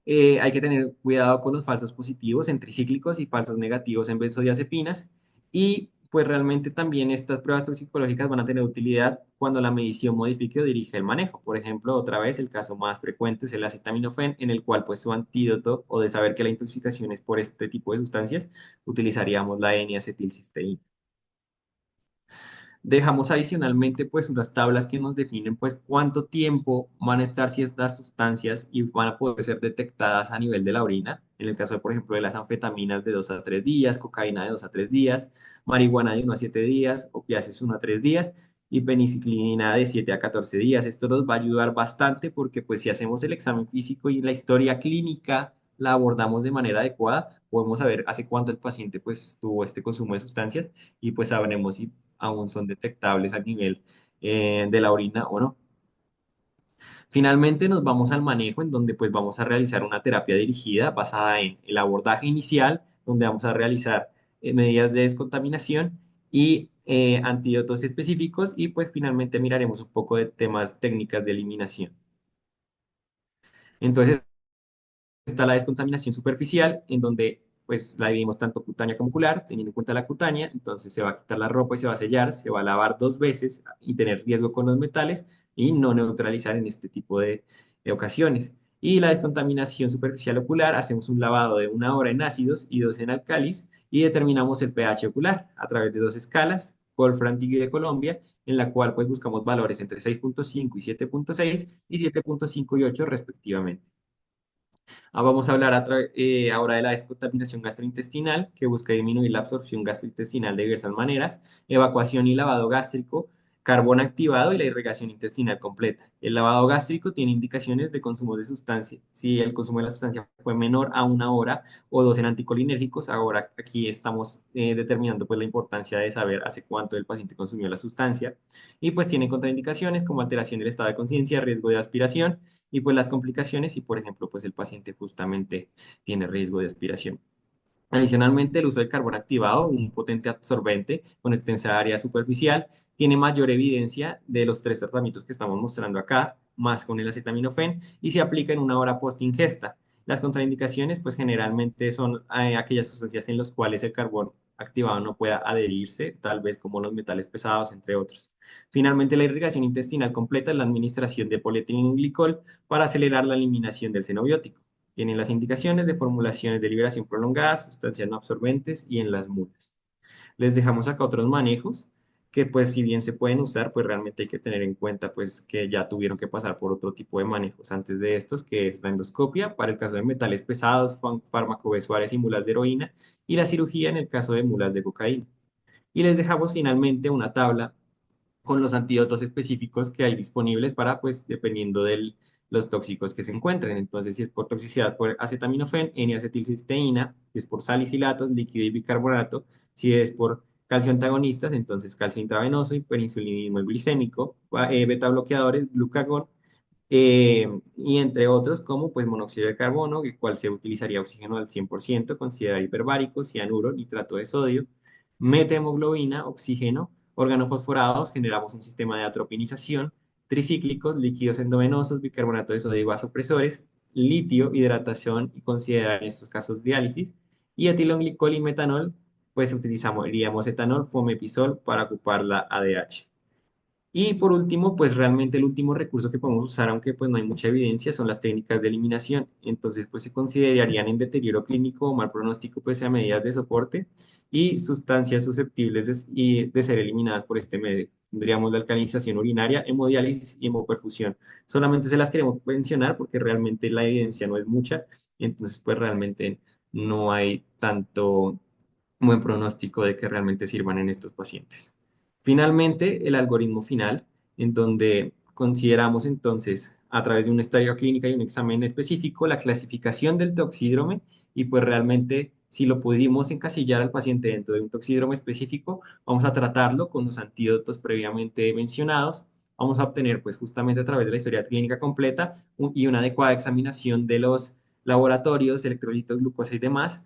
Hay que tener cuidado con los falsos positivos en tricíclicos y falsos negativos en benzodiazepinas. Y pues realmente también estas pruebas toxicológicas van a tener utilidad cuando la medición modifique o dirige el manejo. Por ejemplo, otra vez el caso más frecuente es el acetaminofén, en el cual pues su antídoto o de saber que la intoxicación es por este tipo de sustancias, utilizaríamos la N-acetilcisteína. Dejamos adicionalmente pues unas tablas que nos definen pues cuánto tiempo van a estar ciertas sustancias y van a poder ser detectadas a nivel de la orina. En el caso, por ejemplo, de las anfetaminas de 2 a 3 días, cocaína de 2 a 3 días, marihuana de 1 a 7 días, opiáceos 1 a 3 días y penicilina de 7 a 14 días. Esto nos va a ayudar bastante porque pues si hacemos el examen físico y la historia clínica la abordamos de manera adecuada, podemos saber hace cuánto el paciente pues tuvo este consumo de sustancias y pues sabremos si aún son detectables a nivel de la orina o no. Finalmente nos vamos al manejo en donde pues vamos a realizar una terapia dirigida basada en el abordaje inicial, donde vamos a realizar medidas de descontaminación y antídotos específicos y pues finalmente miraremos un poco de temas técnicas de eliminación. Entonces, está la descontaminación superficial, en donde pues la dividimos tanto cutánea como ocular, teniendo en cuenta la cutánea, entonces se va a quitar la ropa y se va a sellar, se va a lavar 2 veces y tener riesgo con los metales y no neutralizar en este tipo de ocasiones. Y la descontaminación superficial ocular, hacemos un lavado de 1 hora en ácidos y 2 en álcalis y determinamos el pH ocular a través de 2 escalas, Wolfram y de Colombia, en la cual pues buscamos valores entre 6.5 y 7.6 y 7.5 y 8 respectivamente. Vamos a hablar ahora de la descontaminación gastrointestinal, que busca disminuir la absorción gastrointestinal de diversas maneras, evacuación y lavado gástrico, carbón activado y la irrigación intestinal completa. El lavado gástrico tiene indicaciones de consumo de sustancia. Si el consumo de la sustancia fue menor a 1 hora o 2 en anticolinérgicos, ahora aquí estamos determinando pues la importancia de saber hace cuánto el paciente consumió la sustancia. Y pues tiene contraindicaciones como alteración del estado de conciencia, riesgo de aspiración y pues las complicaciones si, por ejemplo, pues el paciente justamente tiene riesgo de aspiración. Adicionalmente, el uso del carbón activado, un potente absorbente con extensa área superficial, tiene mayor evidencia de los 3 tratamientos que estamos mostrando acá, más con el acetaminofén, y se aplica en 1 hora post ingesta. Las contraindicaciones, pues generalmente son aquellas sustancias en las cuales el carbón activado no pueda adherirse, tal vez como los metales pesados, entre otros. Finalmente, la irrigación intestinal completa es la administración de polietilenglicol para acelerar la eliminación del xenobiótico. Tienen las indicaciones de formulaciones de liberación prolongada, sustancias no absorbentes y en las mulas. Les dejamos acá otros manejos que pues si bien se pueden usar, pues realmente hay que tener en cuenta pues que ya tuvieron que pasar por otro tipo de manejos antes de estos, que es la endoscopia para el caso de metales pesados, fármaco-besuarias y mulas de heroína, y la cirugía en el caso de mulas de cocaína. Y les dejamos finalmente una tabla con los antídotos específicos que hay disponibles para, pues, dependiendo de los tóxicos que se encuentren. Entonces, si es por toxicidad por acetaminofén, N-acetilcisteína, si es por salicilatos, líquido y bicarbonato, si es por calcio antagonistas, entonces calcio intravenoso, hiperinsulinismo glicémico, beta bloqueadores, glucagón, y entre otros como pues monóxido de carbono, el cual se utilizaría oxígeno al 100%, considera hiperbárico, cianuro, nitrato de sodio, methemoglobina, oxígeno, órganos fosforados, generamos un sistema de atropinización, tricíclicos, líquidos endovenosos, bicarbonato de sodio y vasopresores, litio, hidratación y considerar en estos casos diálisis, y etilenglicol y metanol, pues utilizamos etanol, fomepisol para ocupar la ADH. Y por último, pues realmente el último recurso que podemos usar, aunque pues no hay mucha evidencia, son las técnicas de eliminación. Entonces, pues se considerarían en deterioro clínico o mal pronóstico, pues a medidas de soporte y sustancias susceptibles de ser eliminadas por este medio. Tendríamos la alcalinización urinaria, hemodiálisis y hemoperfusión. Solamente se las queremos mencionar porque realmente la evidencia no es mucha, entonces pues realmente no hay tanto buen pronóstico de que realmente sirvan en estos pacientes. Finalmente, el algoritmo final, en donde consideramos entonces, a través de una historia clínica y un examen específico, la clasificación del toxídrome y pues realmente si lo pudimos encasillar al paciente dentro de un toxídrome específico, vamos a tratarlo con los antídotos previamente mencionados. Vamos a obtener pues justamente a través de la historia clínica completa y una adecuada examinación de los laboratorios, electrolitos, glucosa y demás,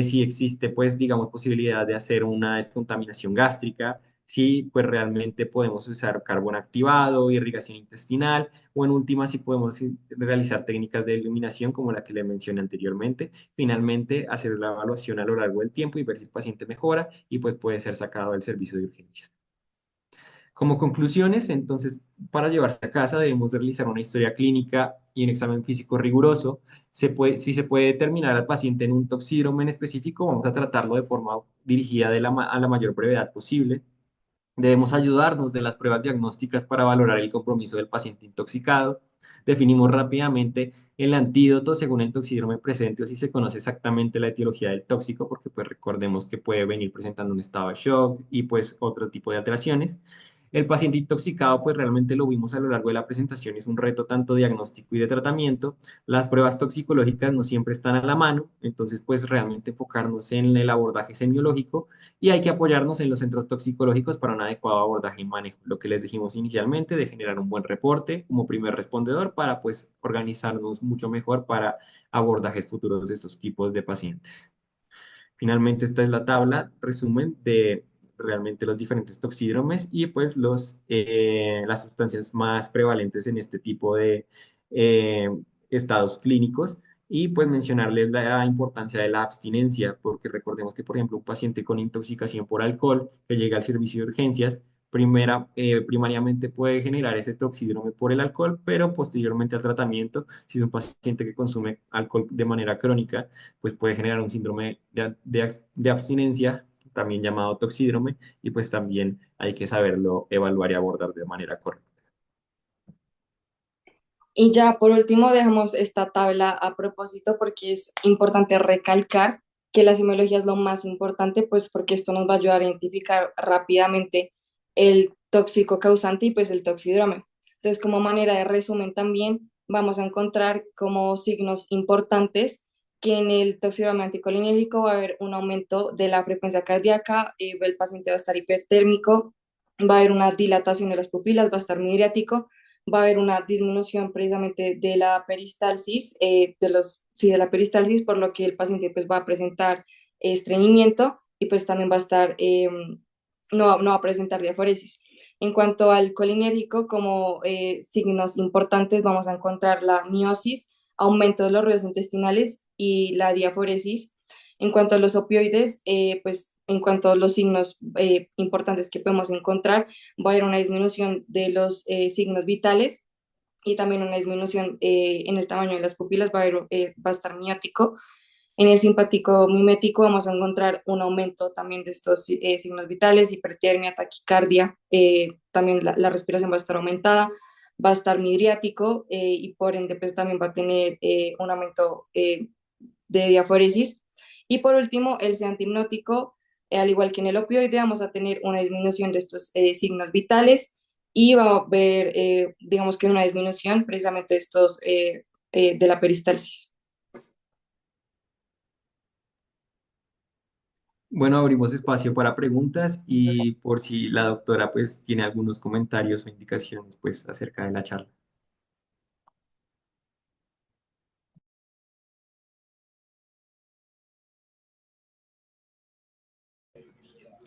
si existe, pues, digamos, posibilidad de hacer una descontaminación gástrica, si, pues, realmente podemos usar carbón activado, irrigación intestinal, o en última, si podemos realizar técnicas de eliminación como la que le mencioné anteriormente. Finalmente, hacer la evaluación a lo largo del tiempo y ver si el paciente mejora y, pues, puede ser sacado del servicio de urgencias. Como conclusiones, entonces, para llevarse a casa debemos de realizar una historia clínica y un examen físico riguroso. Si se puede determinar al paciente en un toxídrome en específico, vamos a tratarlo de forma dirigida a la mayor brevedad posible. Debemos ayudarnos de las pruebas diagnósticas para valorar el compromiso del paciente intoxicado. Definimos rápidamente el antídoto según el toxídrome presente o si se conoce exactamente la etiología del tóxico, porque pues recordemos que puede venir presentando un estado de shock y pues otro tipo de alteraciones. El paciente intoxicado, pues realmente lo vimos a lo largo de la presentación, es un reto tanto diagnóstico y de tratamiento. Las pruebas toxicológicas no siempre están a la mano, entonces pues realmente enfocarnos en el abordaje semiológico y hay que apoyarnos en los centros toxicológicos para un adecuado abordaje y manejo. Lo que les dijimos inicialmente de generar un buen reporte como primer respondedor para pues organizarnos mucho mejor para abordajes futuros de estos tipos de pacientes. Finalmente, esta es la tabla, resumen de realmente los diferentes toxídromes y pues las sustancias más prevalentes en este tipo de eh, estados clínicos y pues mencionarles la importancia de la abstinencia, porque recordemos que, por ejemplo, un paciente con intoxicación por alcohol que llega al servicio de urgencias, primariamente puede generar ese toxídrome por el alcohol, pero posteriormente al tratamiento, si es un paciente que consume alcohol de manera crónica, pues puede generar un síndrome de abstinencia, también llamado toxídrome, y pues también hay que saberlo evaluar y abordar de manera correcta. Y ya por último dejamos esta tabla a propósito porque es importante recalcar que la semiología es lo más importante, pues porque esto nos va a ayudar a identificar rápidamente el tóxico causante y pues el toxidrome. Entonces, como manera de resumen también vamos a encontrar como signos importantes que en el toxidrome anticolinérgico va a haber un aumento de la frecuencia cardíaca, el paciente va a estar hipertérmico, va a haber una dilatación de las pupilas, va a estar midriático, va a haber una disminución precisamente de la peristalsis, sí, de la peristalsis, por lo que el paciente pues va a presentar estreñimiento y pues también va a estar, no va a presentar diaforesis. En cuanto al colinérgico, como signos importantes vamos a encontrar la miosis, aumento de los ruidos intestinales y la diaforesis. En cuanto a los opioides, pues en cuanto a los signos importantes que podemos encontrar, va a haber una disminución de los signos vitales y también una disminución en el tamaño de las pupilas, va a estar miótico. En el simpático mimético vamos a encontrar un aumento también de estos signos vitales, hipertermia, taquicardia, también la respiración va a estar aumentada, va a estar midriático y por ende pues también va a tener un aumento de diaforesis. Y por último, el sedante hipnótico, al igual que en el opioide, vamos a tener una disminución de estos signos vitales y va a haber, digamos que una disminución precisamente de estos, de la peristalsis. Bueno, abrimos espacio para preguntas y por si la doctora pues tiene algunos comentarios o indicaciones pues acerca de la charla.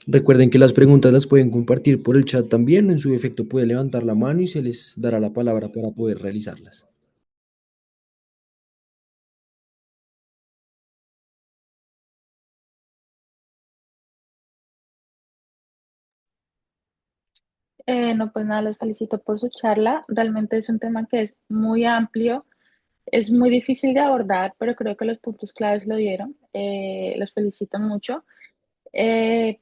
Recuerden que las preguntas las pueden compartir por el chat también. En su defecto puede levantar la mano y se les dará la palabra para poder realizarlas. No, pues nada, los felicito por su charla. Realmente es un tema que es muy amplio, es muy difícil de abordar, pero creo que los puntos claves lo dieron. Los felicito mucho.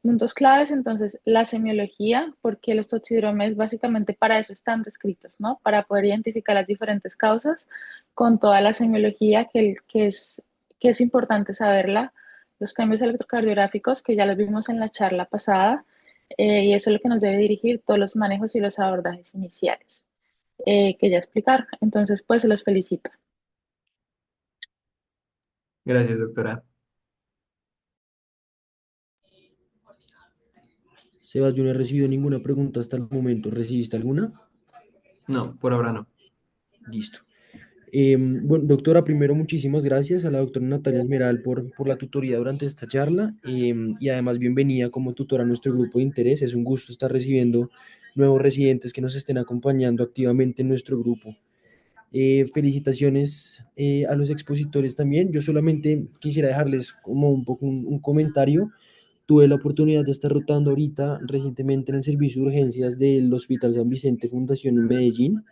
Puntos claves, entonces, la semiología, porque los toxidromes básicamente para eso están descritos, ¿no? Para poder identificar las diferentes causas con toda la semiología que es importante saberla. Los cambios electrocardiográficos, que ya los vimos en la charla pasada, y eso es lo que nos debe dirigir todos los manejos y los abordajes iniciales que ya explicar. Entonces, pues los felicito. Gracias, doctora. Sebas, yo no he recibido ninguna pregunta hasta el momento. ¿Recibiste alguna? No, por ahora no. Listo. Bueno, doctora, primero muchísimas gracias a la doctora Natalia Esmeral por la tutoría durante esta charla y además bienvenida como tutora a nuestro grupo de interés. Es un gusto estar recibiendo nuevos residentes que nos estén acompañando activamente en nuestro grupo. Felicitaciones a los expositores también. Yo solamente quisiera dejarles como un poco un comentario. Tuve la oportunidad de estar rotando ahorita recientemente en el servicio de urgencias del Hospital San Vicente Fundación en Medellín.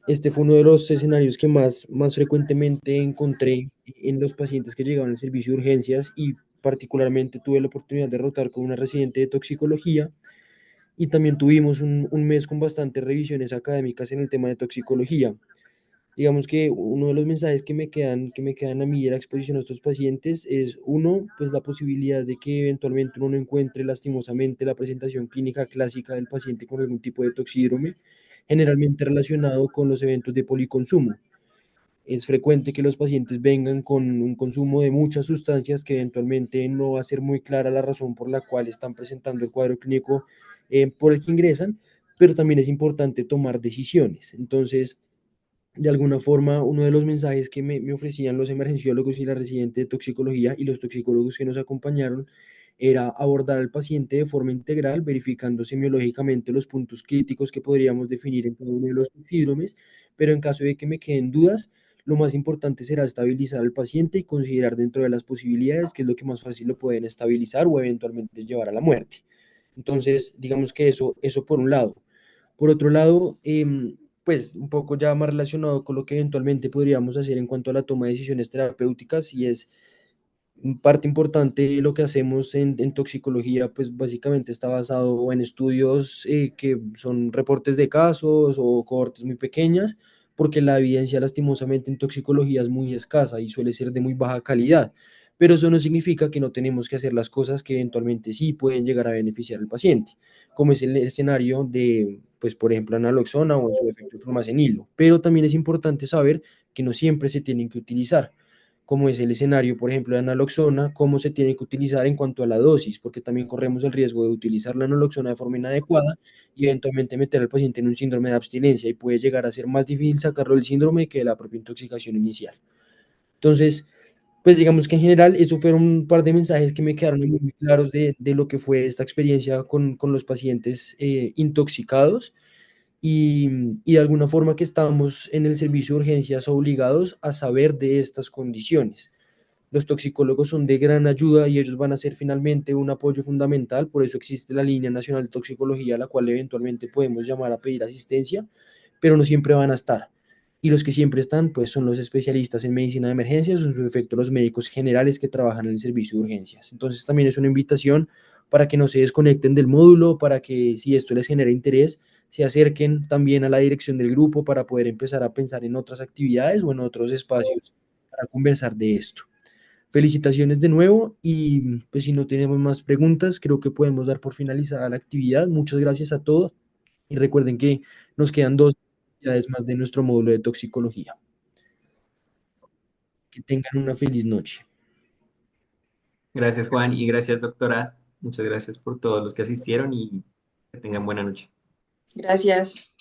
Este fue uno de los escenarios que más frecuentemente encontré en los pacientes que llegaban al servicio de urgencias y particularmente tuve la oportunidad de rotar con una residente de toxicología y también tuvimos un mes con bastantes revisiones académicas en el tema de toxicología. Digamos que uno de los mensajes que me quedan a mí de la exposición a estos pacientes es, uno, pues la posibilidad de que eventualmente uno no encuentre lastimosamente la presentación clínica clásica del paciente con algún tipo de toxídrome, generalmente relacionado con los eventos de policonsumo. Es frecuente que los pacientes vengan con un consumo de muchas sustancias que eventualmente no va a ser muy clara la razón por la cual están presentando el cuadro clínico por el que ingresan, pero también es importante tomar decisiones. Entonces, de alguna forma, uno de los mensajes que me ofrecían los emergenciólogos y la residente de toxicología y los toxicólogos que nos acompañaron era abordar al paciente de forma integral, verificando semiológicamente los puntos críticos que podríamos definir en cada uno de los síndromes, pero en caso de que me queden dudas, lo más importante será estabilizar al paciente y considerar dentro de las posibilidades qué es lo que más fácil lo pueden estabilizar o eventualmente llevar a la muerte. Entonces, digamos que eso por un lado. Por otro lado, pues un poco ya más relacionado con lo que eventualmente podríamos hacer en cuanto a la toma de decisiones terapéuticas y es parte importante de lo que hacemos en toxicología, pues básicamente está basado en estudios que son reportes de casos o cohortes muy pequeñas, porque la evidencia lastimosamente en toxicología es muy escasa y suele ser de muy baja calidad. Pero eso no significa que no tenemos que hacer las cosas que eventualmente sí pueden llegar a beneficiar al paciente, como es el escenario de, pues por ejemplo, naloxona o en su efecto flumacenilo. Pero también es importante saber que no siempre se tienen que utilizar como es el escenario, por ejemplo, de naloxona, cómo se tiene que utilizar en cuanto a la dosis, porque también corremos el riesgo de utilizar la naloxona de forma inadecuada y eventualmente meter al paciente en un síndrome de abstinencia y puede llegar a ser más difícil sacarlo del síndrome que de la propia intoxicación inicial. Entonces, pues digamos que en general eso fueron un par de mensajes que me quedaron muy claros de lo que fue esta experiencia con los pacientes intoxicados y, y de alguna forma que estamos en el servicio de urgencias obligados a saber de estas condiciones. Los toxicólogos son de gran ayuda y ellos van a ser finalmente un apoyo fundamental, por eso existe la Línea Nacional de Toxicología, a la cual eventualmente podemos llamar a pedir asistencia, pero no siempre van a estar. Y los que siempre están, pues son los especialistas en medicina de emergencias, o en su efecto los médicos generales que trabajan en el servicio de urgencias. Entonces también es una invitación para que no se desconecten del módulo, para que si esto les genera interés, se acerquen también a la dirección del grupo para poder empezar a pensar en otras actividades o en otros espacios para conversar de esto. Felicitaciones de nuevo y pues si no tenemos más preguntas, creo que podemos dar por finalizada la actividad. Muchas gracias a todos y recuerden que nos quedan 2 actividades más de nuestro módulo de toxicología. Que tengan una feliz noche. Gracias, Juan, y gracias, doctora. Muchas gracias por todos los que asistieron y que tengan buena noche. Gracias.